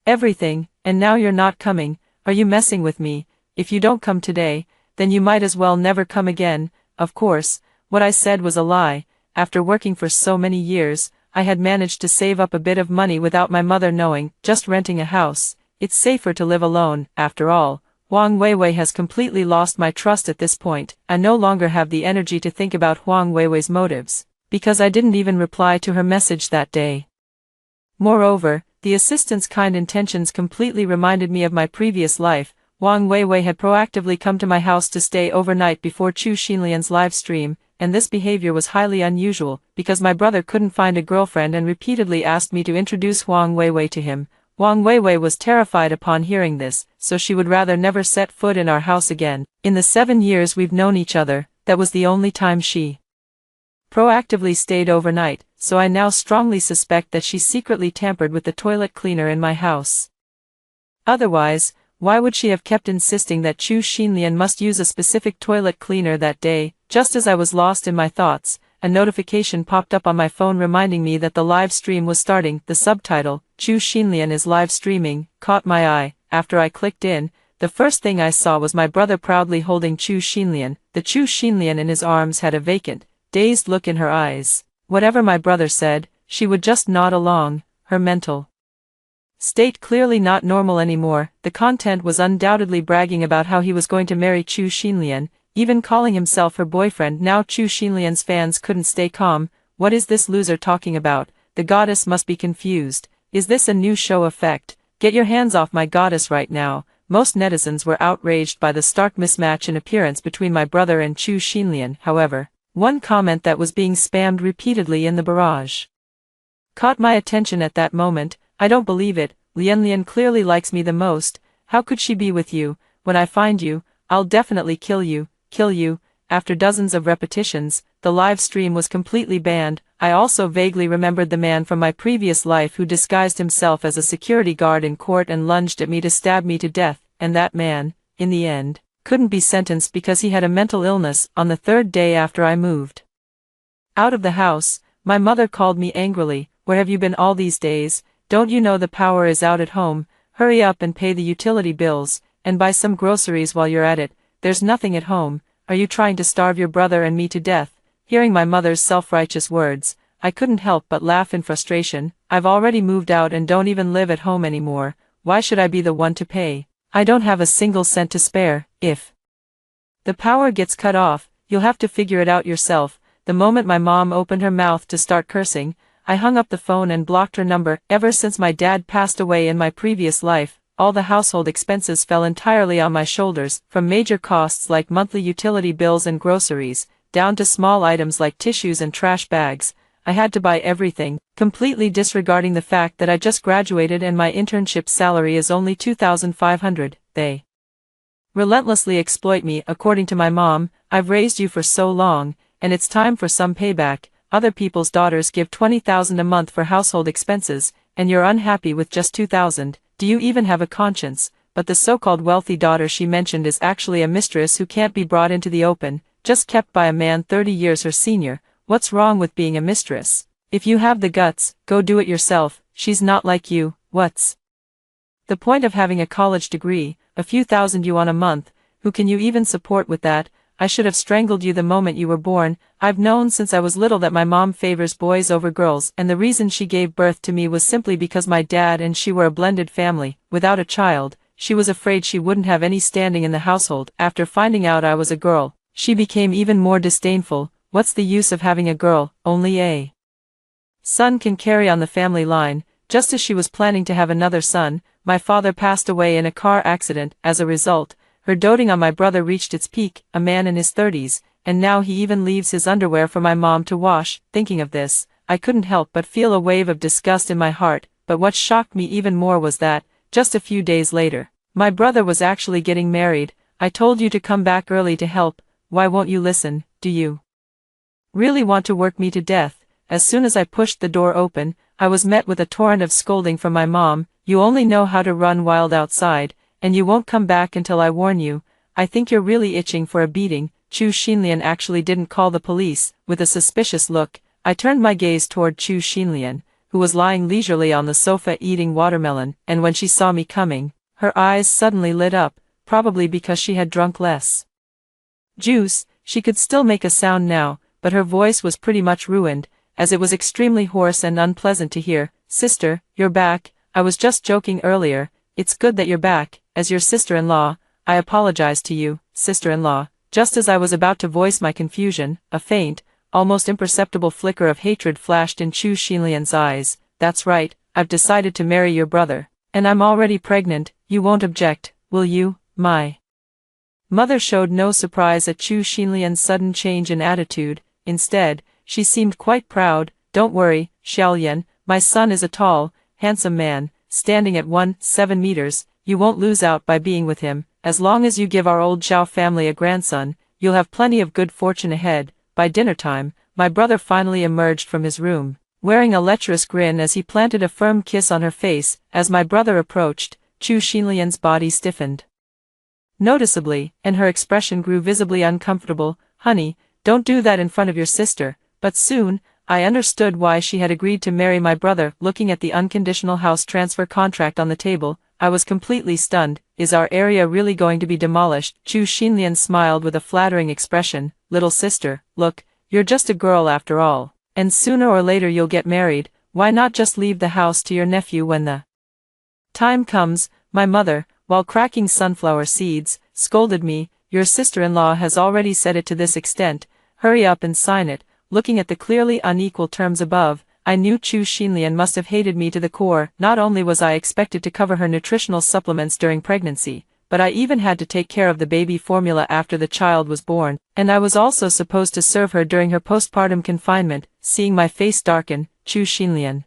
S1: everything, and now you're not coming. Are you messing with me? If you don't come today, then you might as well never come again. Of course, what I said was a lie. After working for so many years, I had managed to save up a bit of money without my mother knowing, just renting a house. It's safer to live alone. After all, Huang Weiwei has completely lost my trust at this point. I no longer have the energy to think about Huang Weiwei's motives. because I didn't even reply to her message that day. Moreover, the assistant's kind intentions completely reminded me of my previous life. Wang Weiwei had proactively come to my house to stay overnight before Chu Xinlian's live stream, and this behavior was highly unusual, because my brother couldn't find a girlfriend and repeatedly asked me to introduce Wang Weiwei to him. Wang Weiwei was terrified upon hearing this, so she would rather never set foot in our house again. In the 7 years we've known each other, that was the only time she proactively stayed overnight, so I now strongly suspect that she secretly tampered with the toilet cleaner in my house. Otherwise, why would she have kept insisting that Chu Xinlian must use a specific toilet cleaner that day? Just as I was lost in my thoughts, a notification popped up on my phone reminding me that the live stream was starting. The subtitle, "Chu Xinlian is live streaming," caught my eye. After I clicked in, the first thing I saw was my brother proudly holding Chu Xinlian. The Chu Xinlian in his arms had a vacant, dazed look in her eyes. Whatever my brother said, she would just nod along, her mental state clearly not normal anymore. The content was undoubtedly bragging about how he was going to marry Chu Xinlian, even calling himself her boyfriend. Now Chu Xinlian's fans couldn't stay calm. What is this loser talking about? The goddess must be confused. Is this a new show effect? Get your hands off my goddess right now. Most netizens were outraged by the stark mismatch in appearance between my brother and Chu Xinlian. However, one comment that was being spammed repeatedly in the barrage caught my attention at that moment. I don't believe it. Lian clearly likes me the most. How could she be with you? When I find you, I'll definitely kill you. Kill you. After dozens of repetitions, the live stream was completely banned. I also vaguely remembered the man from my previous life who disguised himself as a security guard in court and lunged at me to stab me to death, and that man, in the end, couldn't be sentenced because he had a mental illness. On the 3rd day after I moved out of the house, my mother called me angrily. Where have you been all these days? Don't you know the power is out at home? Hurry up and pay the utility bills, and buy some groceries while you're at it. There's nothing at home. Are you trying to starve your brother and me to death? Hearing my mother's self-righteous words, I couldn't help but laugh in frustration. I've already moved out and don't even live at home anymore. Why should I be the one to pay? I don't have a single cent to spare. If the power gets cut off, you'll have to figure it out yourself. The moment my mom opened her mouth to start cursing, I hung up the phone and blocked her number. Ever since my dad passed away in my previous life, all the household expenses fell entirely on my shoulders, from major costs like monthly utility bills and groceries, down to small items like tissues and trash bags. I had to buy everything, completely disregarding the fact that I just graduated and my internship salary is only $2,500. They relentlessly exploit me. According to my mom, I've raised you for so long, and it's time for some payback. Other people's daughters give $20,000 a month for household expenses, and you're unhappy with just $2,000. Do you even have a conscience? But the so-called wealthy daughter she mentioned is actually a mistress who can't be brought into the open, just kept by a man 30 years her senior. What's wrong with being a mistress? If you have the guts, go do it yourself. She's not like you. What's the point of having a college degree, a few thousand yuan a month? Who can you even support with that? I should have strangled you the moment you were born. I've known since I was little that my mom favors boys over girls, and the reason she gave birth to me was simply because my dad and she were a blended family. Without a child, she was afraid she wouldn't have any standing in the household. After finding out I was a girl, she became even more disdainful. What's the use of having a girl? Only a son can carry on the family line. Just as she was planning to have another son, my father passed away in a car accident. As a result, her doting on my brother reached its peak, a man in his 30s, and now he even leaves his underwear for my mom to wash. Thinking of this, I couldn't help but feel a wave of disgust in my heart. But what shocked me even more was that, just a few days later, my brother was actually getting married. I told you to come back early to help. Why won't you listen? Do you really want to work me to death? As soon as I pushed the door open, I was met with a torrent of scolding from my mom. You only know how to run wild outside, and you won't come back until I warn you. I think you're really itching for a beating. Chu Xinlian actually didn't call the police. With a suspicious look, I turned my gaze toward Chu Xinlian, who was lying leisurely on the sofa eating watermelon, and when she saw me coming, her eyes suddenly lit up, probably because she had drunk less juice. She could still make a sound now, but her voice was pretty much ruined, as it was extremely hoarse and unpleasant to hear. Sister, you're back. I was just joking earlier. It's good that you're back. As your sister-in-law, I apologize to you, sister-in-law. Just as I was about to voice my confusion, a faint, almost imperceptible flicker of hatred flashed in Chu Xinlian's eyes. "That's right, I've decided to marry your brother. And I'm already pregnant, you won't object, will you, my?" Mother showed no surprise at Chu Xinlian's sudden change in attitude. Instead, she seemed quite proud. "Don't worry, Xiaolian, my son is a tall, handsome man, standing at 1.7 meters, you won't lose out by being with him. As long as you give our old Zhao family a grandson, you'll have plenty of good fortune ahead." By dinner time, my brother finally emerged from his room, wearing a lecherous grin as he planted a firm kiss on her face. As my brother approached, Chu Xinlian's body stiffened noticeably, and her expression grew visibly uncomfortable. "Honey, don't do that in front of your sister." But soon, I understood why she had agreed to marry my brother. Looking at the unconditional house transfer contract on the table, I was completely stunned. "Is our area really going to be demolished?" Chu Xinlian smiled with a flattering expression. "Little sister, look, you're just a girl after all. And sooner or later you'll get married, why not just leave the house to your nephew when the time comes?" My mother, while cracking sunflower seeds, scolded me. "Your sister-in-law has already said it to this extent, hurry up and sign it." Looking at the clearly unequal terms above, I knew Chu Xinlian must have hated me to the core. Not only was I expected to cover her nutritional supplements during pregnancy, but I even had to take care of the baby formula after the child was born, and I was also supposed to serve her during her postpartum confinement. Seeing my face darken, Chu Xinlian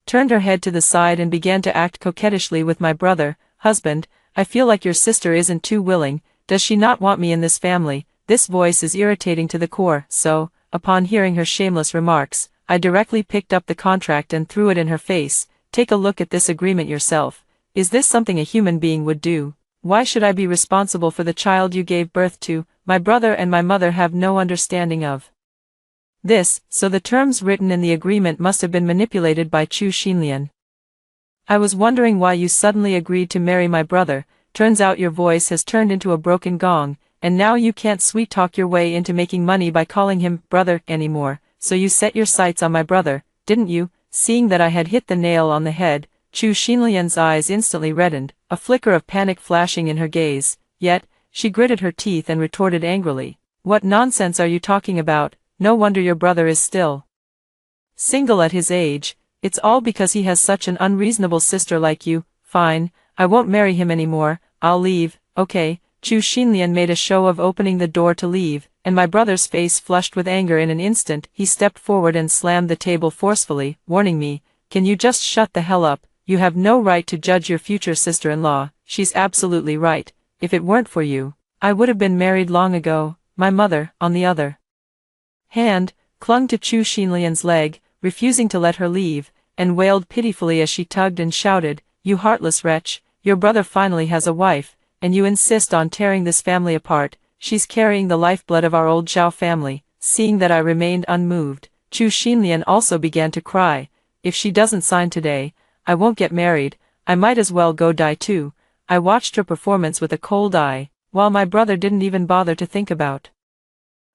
S1: turned her head to the side and began to act coquettishly with my brother. "Husband, I feel like your sister isn't too willing. Does she not want me in this family?" This voice is irritating to the core, so, upon hearing her shameless remarks, I directly picked up the contract and threw it in her face. "Take a look at this agreement yourself. Is this something a human being would do? Why should I be responsible for the child you gave birth to? My brother and my mother have no understanding of this." So the terms written in the agreement must have been manipulated by Chu Xinlian. "I was wondering why you suddenly agreed to marry my brother. Turns out your voice has turned into a broken gong, and now you can't sweet-talk your way into making money by calling him brother anymore. So you set your sights on my brother, didn't you?" Seeing that I had hit the nail on the head, Chu Xinlian's eyes instantly reddened, a flicker of panic flashing in her gaze. Yet, she gritted her teeth and retorted angrily, "What nonsense are you talking about? No wonder your brother is still single at his age. It's all because he has such an unreasonable sister like you." "Fine, I won't marry him anymore, I'll leave." "Okay." Chu Xinlian made a show of opening the door to leave, and my brother's face flushed with anger in an instant. He stepped forward and slammed the table forcefully, warning me, "Can you just shut the hell up? You have no right to judge your future sister-in-law. She's absolutely right. If it weren't for you, I would have been married long ago." My mother, on the other hand, clung to Chu Xinlian's leg, refusing to let her leave, and wailed pitifully as she tugged and shouted, "You heartless wretch, your brother finally has a wife, and you insist on tearing this family apart. She's carrying the lifeblood of our old Zhao family." Seeing that I remained unmoved, Chu Xinlian also began to cry. "If she doesn't sign today, I won't get married. I might as well go die too." I watched her performance with a cold eye, while my brother didn't even bother to think about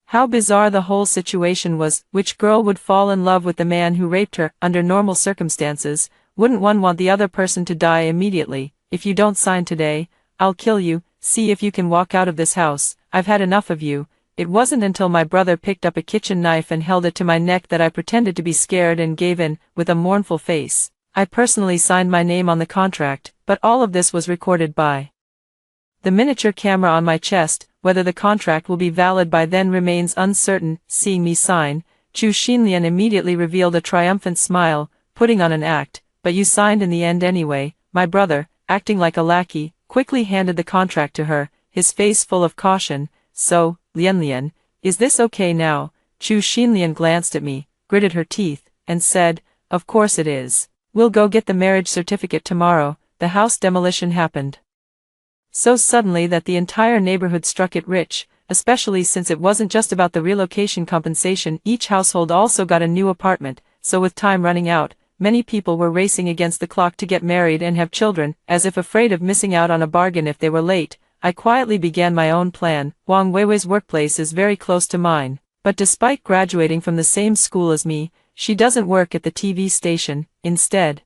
S1: how bizarre the whole situation was. Which girl would fall in love with the man who raped her? Under normal circumstances, wouldn't one want the other person to die immediately? "If you don't sign today, I'll kill you. See if you can walk out of this house. I've had enough of you." It wasn't until my brother picked up a kitchen knife and held it to my neck that I pretended to be scared and gave in. With a mournful face, I personally signed my name on the contract, but all of this was recorded by the miniature camera on my chest. Whether the contract will be valid by then remains uncertain. Seeing me sign, Chu Xinlian immediately revealed a triumphant smile, putting on an act. "But you signed in the end anyway." My brother, acting like a lackey, quickly handed the contract to her, his face full of caution. "So, Lianlian, is this okay now?" Chu Xinlian glanced at me, gritted her teeth, and said, "Of course it is. We'll go get the marriage certificate tomorrow." The house demolition happened so suddenly that the entire neighborhood struck it rich, especially since it wasn't just about the relocation compensation. Each household also got a new apartment, so with time running out, many people were racing against the clock to get married and have children, as if afraid of missing out on a bargain if they were late. I quietly began my own plan. Wang Weiwei's workplace is very close to mine, but despite graduating from the same school as me, she doesn't work at the TV station. Instead,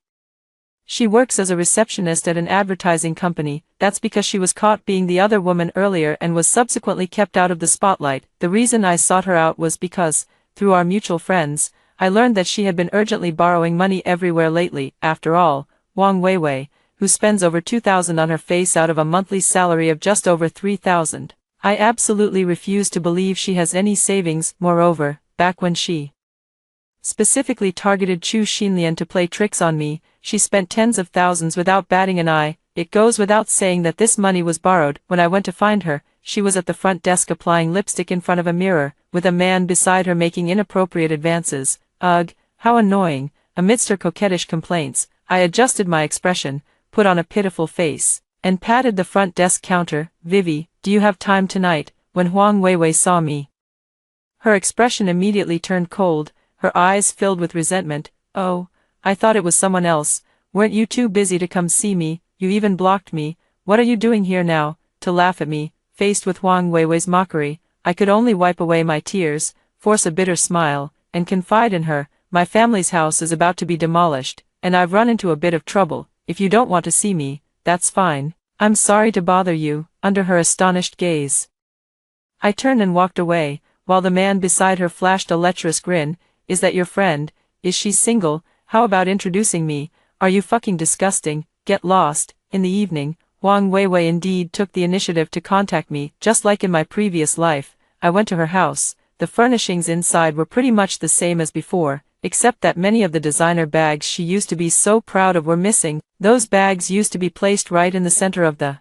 S1: she works as a receptionist at an advertising company. That's because she was caught being the other woman earlier and was subsequently kept out of the spotlight. The reason I sought her out was because, through our mutual friends, I learned that she had been urgently borrowing money everywhere lately. After all, Wang Weiwei, who spends over 2,000 on her face out of a monthly salary of just over 3,000. I absolutely refuse to believe she has any savings. Moreover, back when she specifically targeted Chu Xinlian to play tricks on me, she spent tens of thousands without batting an eye. It goes without saying that this money was borrowed. When I went to find her, she was at the front desk applying lipstick in front of a mirror, with a man beside her making inappropriate advances. Ugh, how annoying. Amidst her coquettish complaints, I adjusted my expression, put on a pitiful face, and patted the front desk counter. Vivi, do you have time tonight? When Huang Weiwei saw me, her expression immediately turned cold, her eyes filled with resentment. Oh, I thought it was someone else. Weren't you too busy to come see me? You even blocked me. What are you doing here now? To laugh at me. Faced with Huang Weiwei's mockery, I could only wipe away my tears, force a bitter smile, and confide in her. My family's house is about to be demolished, and I've run into a bit of trouble. If you don't want to see me, that's fine. I'm sorry to bother you. Under her astonished gaze, I turned and walked away, while the man beside her flashed a lecherous grin. Is that your friend? Is she single? How about introducing me? Are you fucking disgusting? Get lost. In the evening, Wang Weiwei indeed took the initiative to contact me. Just like in my previous life, I went to her house. The furnishings inside were pretty much the same as before, except that many of the designer bags she used to be so proud of were missing. Those bags used to be placed right in the center of the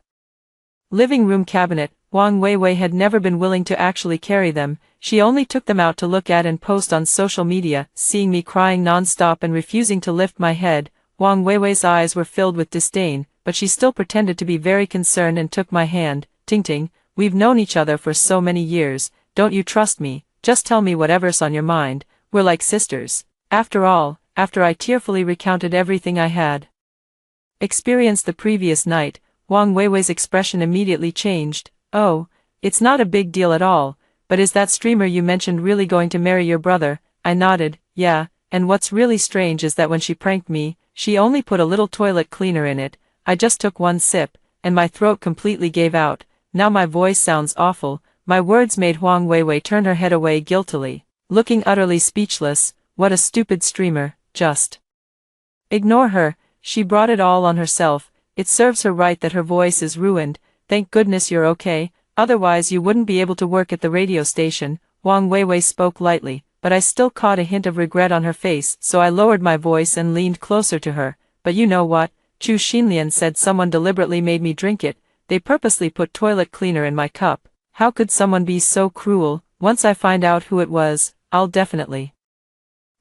S1: living room cabinet. Wang Weiwei had never been willing to actually carry them. She only took them out to look at and post on social media. Seeing me crying non-stop and refusing to lift my head, Wang Weiwei's eyes were filled with disdain, but she still pretended to be very concerned and took my hand. Ting, we've known each other for so many years. Don't you trust me? Just tell me whatever's on your mind. We're like sisters. After all, after I tearfully recounted everything I had experienced the previous night, Wang Weiwei's expression immediately changed. Oh, it's not a big deal at all, but is that streamer you mentioned really going to marry your brother? I nodded. Yeah, and what's really strange is that when she pranked me, she only put a little toilet cleaner in it. I just took one sip, and my throat completely gave out. Now my voice sounds awful. My words made Huang Weiwei turn her head away guiltily, looking utterly speechless. What a stupid streamer. Just ignore her. She brought it all on herself. It serves her right that her voice is ruined. Thank goodness you're okay, otherwise you wouldn't be able to work at the radio station. Wang Weiwei spoke lightly, but I still caught a hint of regret on her face, so I lowered my voice and leaned closer to her. But you know what? Chu Xinlian said someone deliberately made me drink it. They purposely put toilet cleaner in my cup. How could someone be so cruel? Once I find out who it was, I'll definitely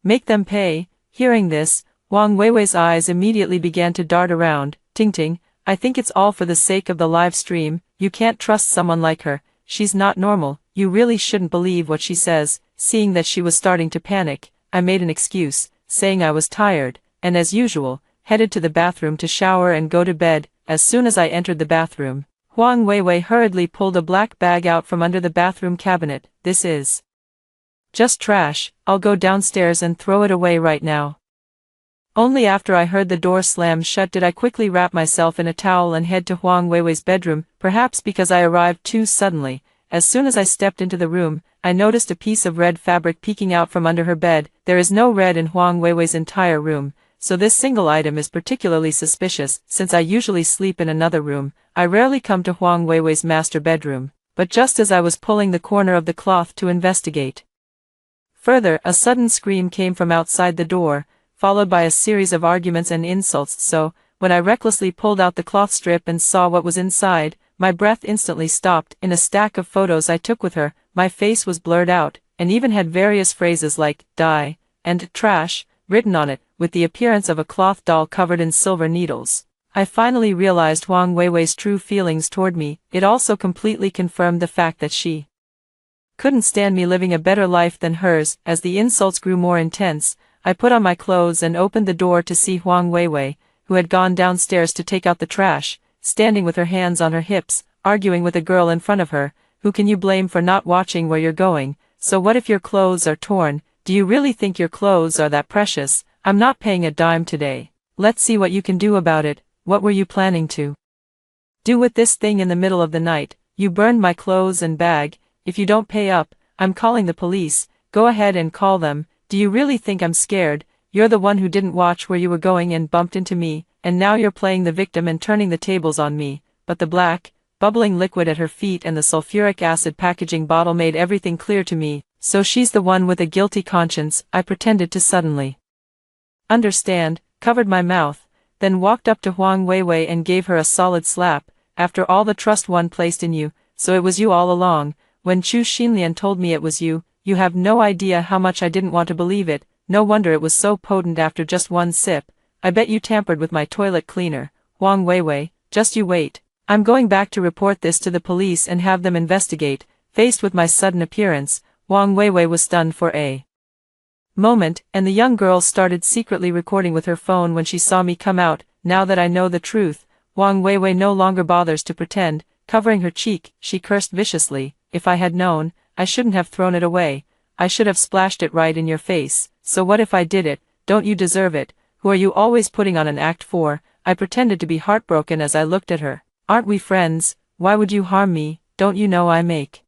S1: make them pay. Hearing this, Wang Weiwei's eyes immediately began to dart around. Ting, I think it's all for the sake of the live stream. You can't trust someone like her. She's not normal. You really shouldn't believe what she says. Seeing that she was starting to panic, I made an excuse, saying I was tired, and as usual, headed to the bathroom to shower and go to bed. As soon as I entered the bathroom, Huang Weiwei hurriedly pulled a black bag out from under the bathroom cabinet. This is just trash. I'll go downstairs and throw it away right now. Only after I heard the door slam shut did I quickly wrap myself in a towel and head to Huang Weiwei's bedroom, perhaps because I arrived too suddenly. As soon as I stepped into the room, I noticed a piece of red fabric peeking out from under her bed. There is no red in Huang Weiwei's entire room, so this single item is particularly suspicious. Since I usually sleep in another room, I rarely come to Huang Weiwei's master bedroom. But just as I was pulling the corner of the cloth to investigate further, a sudden scream came from outside the door, followed by a series of arguments and insults. So, when I recklessly pulled out the cloth strip and saw what was inside, my breath instantly stopped. In a stack of photos I took with her, my face was blurred out, and even had various phrases like, die, and trash, written on it, with the appearance of a cloth doll covered in silver needles. I finally realized Huang Weiwei's true feelings toward me. It also completely confirmed the fact that she couldn't stand me living a better life than hers. As the insults grew more intense, I put on my clothes and opened the door to see Huang Weiwei, who had gone downstairs to take out the trash, standing with her hands on her hips, arguing with a girl in front of her. Who can you blame for not watching where you're going? So what if your clothes are torn? Do you really think your clothes are that precious? I'm not paying a dime today. Let's see what you can do about it. What were you planning to do with this thing in the middle of the night? You burned my clothes and bag. If you don't pay up, I'm calling the police. Go ahead and call them. Do you really think I'm scared? You're the one who didn't watch where you were going and bumped into me, and now you're playing the victim and turning the tables on me." But the black, bubbling liquid at her feet and the sulfuric acid packaging bottle made everything clear to me. So she's the one with a guilty conscience, I pretended to suddenly understand, covered my mouth, then walked up to Huang Weiwei and gave her a solid slap. "After all the trust one placed in you, so it was you all along. When Chu Xinlian told me it was you, you have no idea how much I didn't want to believe it. No wonder it was so potent after just one sip. I bet you tampered with my toilet cleaner, Huang Weiwei. Just you wait. I'm going back to report this to the police and have them investigate." Faced with my sudden appearance, Huang Weiwei was stunned for a moment, and the young girl started secretly recording with her phone when she saw me come out. Now that I know the truth, Huang Weiwei no longer bothers to pretend. Covering her cheek, she cursed viciously. "If I had known, I shouldn't have thrown it away. I should have splashed it right in your face. So what if I did it? Don't you deserve it? Who are you always putting on an act for?" I pretended to be heartbroken as I looked at her. "Aren't we friends? Why would you harm me? Don't you know I make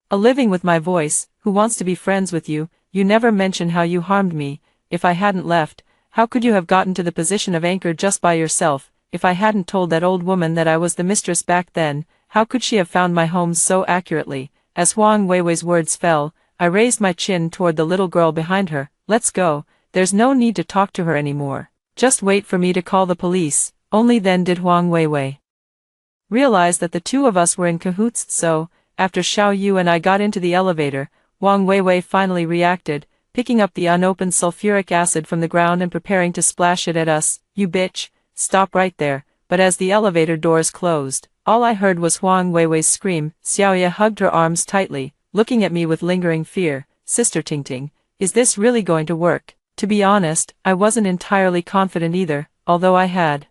S1: a living with my voice? Who wants to be friends with you? You never mention how you harmed me. If I hadn't left, how could you have gotten to the position of anchor just by yourself? If I hadn't told that old woman that I was the mistress back then, how could she have found my home so accurately?" As Huang Weiwei's words fell, I raised my chin toward the little girl behind her. "Let's go. There's no need to talk to her anymore. Just wait for me to call the police." Only then did Huang Weiwei realize that the two of us were in cahoots. So, after Xiao Yu and I got into the elevator, Huang Weiwei finally reacted, picking up the unopened sulfuric acid from the ground and preparing to splash it at us. "You bitch, stop right there." But as the elevator doors closed, all I heard was Huang Weiwei's scream. Xiaoya hugged her arms tightly, looking at me with lingering fear. "Sister Tingting, is this really going to work?" To be honest, I wasn't entirely confident either, although I had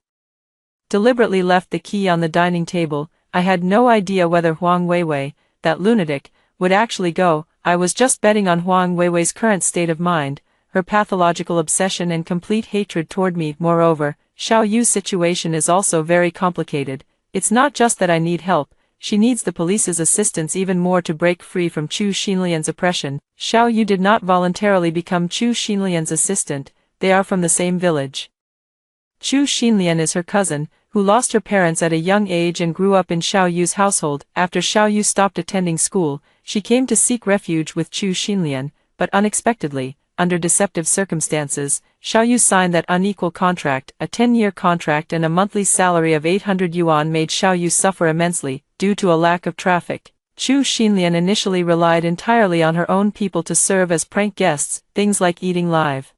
S1: deliberately left the key on the dining table. I had no idea whether Huang Weiwei, that lunatic, would actually go. I was just betting on Huang Weiwei's current state of mind, her pathological obsession and complete hatred toward me. Moreover, Xiao Yu's situation is also very complicated. It's not just that I need help, she needs the police's assistance even more to break free from Chu Xinlian's oppression. Xiao Yu did not voluntarily become Chu Xinlian's assistant, they are from the same village. Chu Xinlian is her cousin, who lost her parents at a young age and grew up in Xiao Yu's household. After Xiao Yu stopped attending school, she came to seek refuge with Chu Xinlian, but unexpectedly, under deceptive circumstances, Xiao Yu signed that unequal contract. A 10-year contract and a monthly salary of 800 yuan made Xiao Yu suffer immensely, due to a lack of traffic. Chu Xinlian initially relied entirely on her own people to serve as prank guests, things like eating live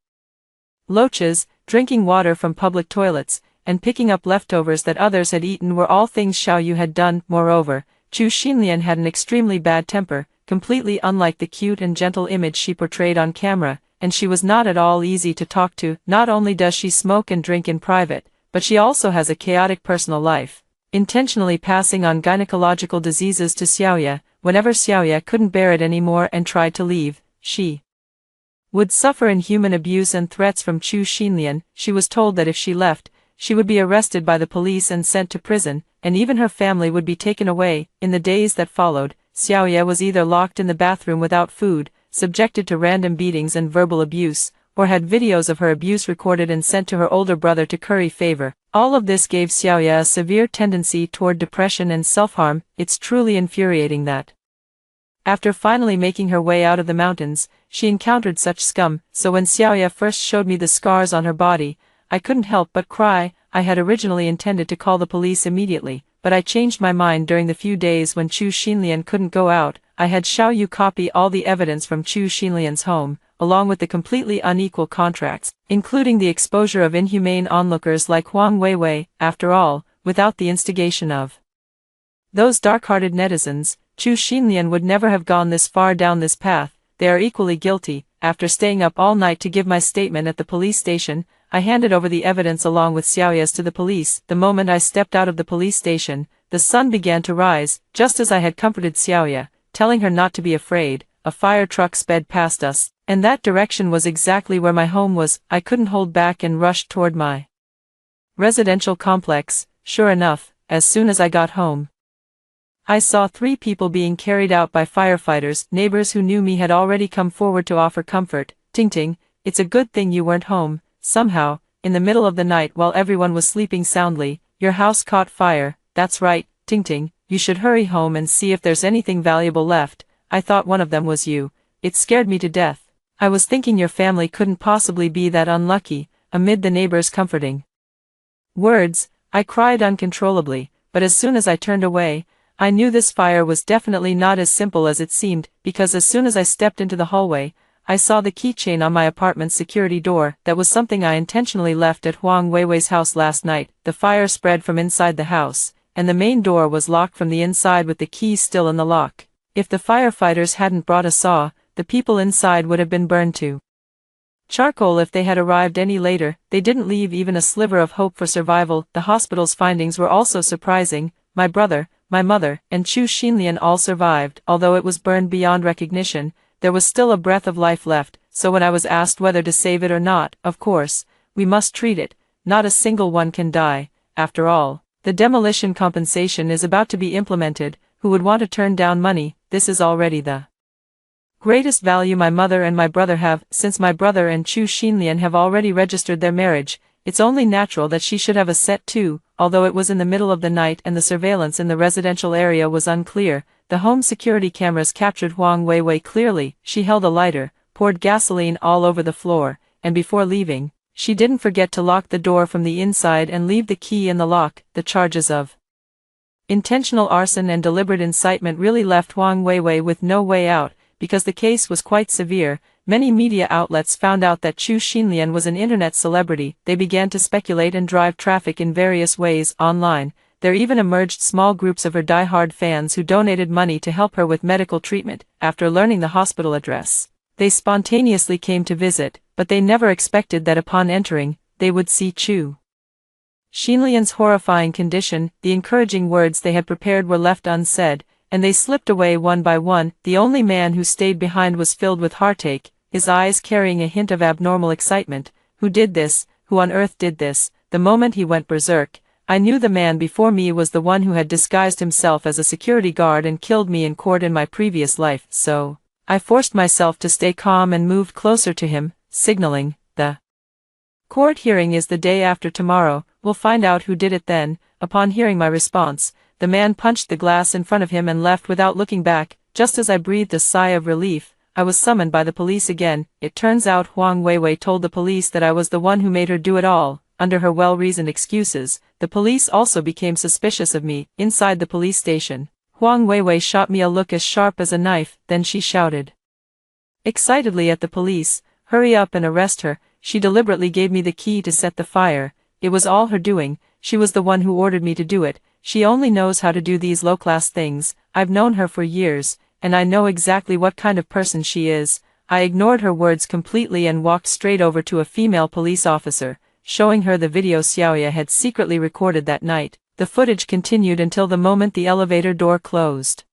S1: loaches, drinking water from public toilets, and picking up leftovers that others had eaten were all things Xiao Yu had done. Moreover, Chu Xinlian had an extremely bad temper, completely unlike the cute and gentle image she portrayed on camera, and she was not at all easy to talk to. Not only does she smoke and drink in private, but she also has a chaotic personal life, intentionally passing on gynecological diseases to Xiaoya. Whenever Xiaoya couldn't bear it anymore and tried to leave, she would suffer inhuman abuse and threats from Chu Xinlian. She was told that if she left, she would be arrested by the police and sent to prison, and even her family would be taken away. In the days that followed, Xiaoya was either locked in the bathroom without food, subjected to random beatings and verbal abuse, or had videos of her abuse recorded and sent to her older brother to curry favor. All of this gave Xiaoya a severe tendency toward depression and self-harm. It's truly infuriating that, after finally making her way out of the mountains, she encountered such scum. So when Xiaoya first showed me the scars on her body, I couldn't help but cry. I had originally intended to call the police immediately, but I changed my mind during the few days when Chu Xinlian couldn't go out. I had Xiao Yu copy all the evidence from Chu Xinlian's home, along with the completely unequal contracts, including the exposure of inhumane onlookers like Huang Weiwei. After all, without the instigation of those dark-hearted netizens, Chu Xinlian would never have gone this far down this path. They are equally guilty. After staying up all night to give my statement at the police station, I handed over the evidence along with Xiaoya's to the police. The moment I stepped out of the police station, the sun began to rise. Just as I had comforted Xiaoya, telling her not to be afraid, a fire truck sped past us, and that direction was exactly where my home was. I couldn't hold back and rushed toward my residential complex. Sure enough, as soon as I got home, I saw 3 people being carried out by firefighters. Neighbors who knew me had already come forward to offer comfort. Ting Ting, it's a good thing you weren't home. Somehow, in the middle of the night while everyone was sleeping soundly, your house caught fire. That's right, Ting Ting, you should hurry home and see if there's anything valuable left. I thought one of them was you. It scared me to death. I was thinking your family couldn't possibly be that unlucky. Amid the neighbors' comforting words, I cried uncontrollably, but as soon as I turned away, I knew this fire was definitely not as simple as it seemed, because as soon as I stepped into the hallway, I saw the keychain on my apartment's security door. That was something I intentionally left at Huang Weiwei's house last night. The fire spread from inside the house, and the main door was locked from the inside with the key still in the lock. If the firefighters hadn't brought a saw, the people inside would have been burned to charcoal if they had arrived any later. They didn't leave even a sliver of hope for survival. The hospital's findings were also surprising. My brother, my mother, and Chu Xinlian all survived. Although it was burned beyond recognition, there was still a breath of life left, so when I was asked whether to save it or not, of course, we must treat it. Not a single one can die. After all, the demolition compensation is about to be implemented. Who would want to turn down money? This is already the greatest value my mother and my brother have. Since my brother and Chu Xinlian have already registered their marriage, it's only natural that she should have a set too. Although it was in the middle of the night and the surveillance in the residential area was unclear, the home security cameras captured Huang Weiwei clearly. She held a lighter, poured gasoline all over the floor, and before leaving, she didn't forget to lock the door from the inside and leave the key in the lock. The charges of intentional arson and deliberate incitement really left Huang Weiwei with no way out, because the case was quite severe. Many media outlets found out that Chu Xinlian was an internet celebrity. They began to speculate and drive traffic in various ways online. There even emerged small groups of her die-hard fans who donated money to help her with medical treatment. After learning the hospital address, they spontaneously came to visit, but they never expected that upon entering, they would see Chu Xinlian's horrifying condition. The encouraging words they had prepared were left unsaid, and they slipped away one by one. The only man who stayed behind was filled with heartache, his eyes carrying a hint of abnormal excitement. Who did this? Who on earth did this? The moment he went berserk, I knew the man before me was the one who had disguised himself as a security guard and killed me in court in my previous life. So, I forced myself to stay calm and moved closer to him, signaling, "The court hearing is the day after tomorrow. We'll find out who did it then." Upon hearing my response, the man punched the glass in front of him and left without looking back. Just as I breathed a sigh of relief, I was summoned by the police again. It turns out Huang Weiwei told the police that I was the one who made her do it all. Under her well-reasoned excuses, the police also became suspicious of me. Inside the police station, Huang Weiwei shot me a look as sharp as a knife. Then she shouted excitedly at the police, "Hurry up and arrest her." She deliberately gave me the key to set the fire. It was all her doing. She was the one who ordered me to do it. She only knows how to do these low-class things. I've known her for years, and I know exactly what kind of person she is. I ignored her words completely and walked straight over to a female police officer, showing her the video Xiaoya had secretly recorded that night. The footage continued until the moment the elevator door closed,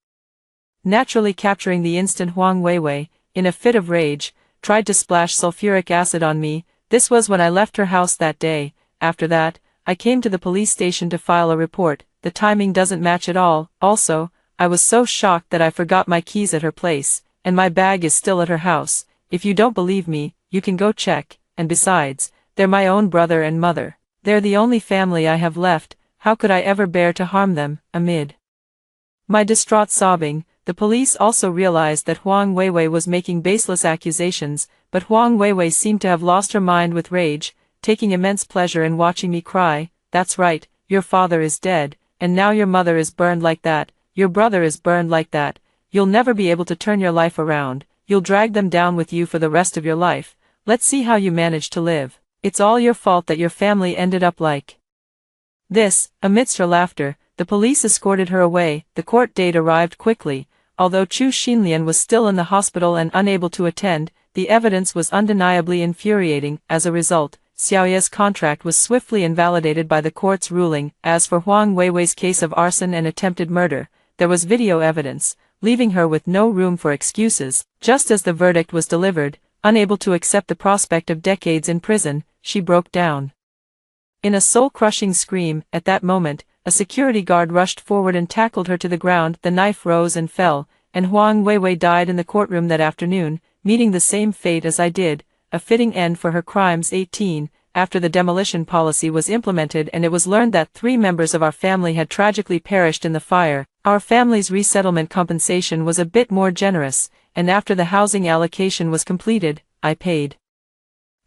S1: naturally capturing the instant Huang Weiwei, in a fit of rage, tried to splash sulfuric acid on me. This was when I left her house that day. After that, I came to the police station to file a report. The timing doesn't match at all. Also, I was so shocked that I forgot my keys at her place, and my bag is still at her house. If you don't believe me, you can go check, and besides, they're my own brother and mother. They're the only family I have left. How could I ever bear to harm them? Amid my distraught sobbing, the police also realized that Huang Weiwei was making baseless accusations, but Huang Weiwei seemed to have lost her mind with rage, taking immense pleasure in watching me cry. "That's right, your father is dead, and now your mother is burned like that, your brother is burned like that. You'll never be able to turn your life around. You'll drag them down with you for the rest of your life. Let's see how you manage to live. It's all your fault that your family ended up like this." Amidst her laughter, the police escorted her away. The court date arrived quickly. Although Chu Xinlian was still in the hospital and unable to attend, the evidence was undeniably infuriating. As a result, Xiaoya's contract was swiftly invalidated by the court's ruling. As for Huang Weiwei's case of arson and attempted murder, there was video evidence, leaving her with no room for excuses. Just as the verdict was delivered, unable to accept the prospect of decades in prison, she broke down in a soul-crushing scream. At that moment, a security guard rushed forward and tackled her to the ground. The knife rose and fell, and Huang Weiwei died in the courtroom that afternoon, meeting the same fate as I did, a fitting end for her crimes. 18. After the demolition policy was implemented and it was learned that 3 members of our family had tragically perished in the fire, our family's resettlement compensation was a bit more generous, and after the housing allocation was completed, I paid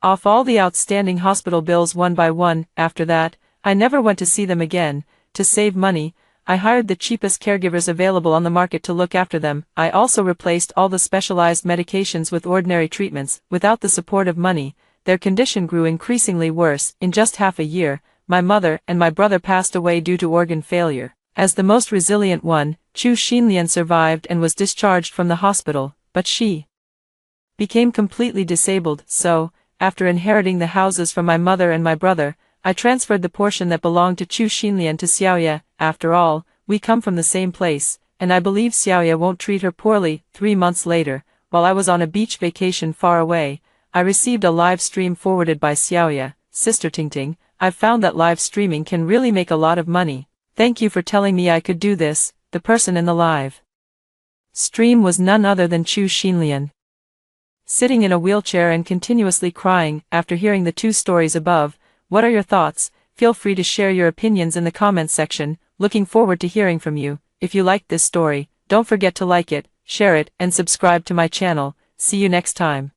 S1: off all the outstanding hospital bills one by one. After that, I never went to see them again. To save money, I hired the cheapest caregivers available on the market to look after them. I also replaced all the specialized medications with ordinary treatments. Without the support of money, their condition grew increasingly worse. In just half a year, my mother and my brother passed away due to organ failure. As the most resilient one, Chu Xinlian survived and was discharged from the hospital, but she became completely disabled. So, after inheriting the houses from my mother and my brother, I transferred the portion that belonged to Chu Xinlian to Xiaoya. After all, we come from the same place, and I believe Xiaoya won't treat her poorly. 3 months later, while I was on a beach vacation far away, I received a live stream forwarded by Xiaoya. Sister Tingting, I've found that live streaming can really make a lot of money. Thank you for telling me I could do this. The person in the live stream was none other than Chu Xinlian. Sitting in a wheelchair and continuously crying. After hearing the 2 stories above, what are your thoughts? Feel free to share your opinions in the comments section. Looking forward to hearing from you. If you liked this story, don't forget to like it, share it, and subscribe to my channel. See you next time.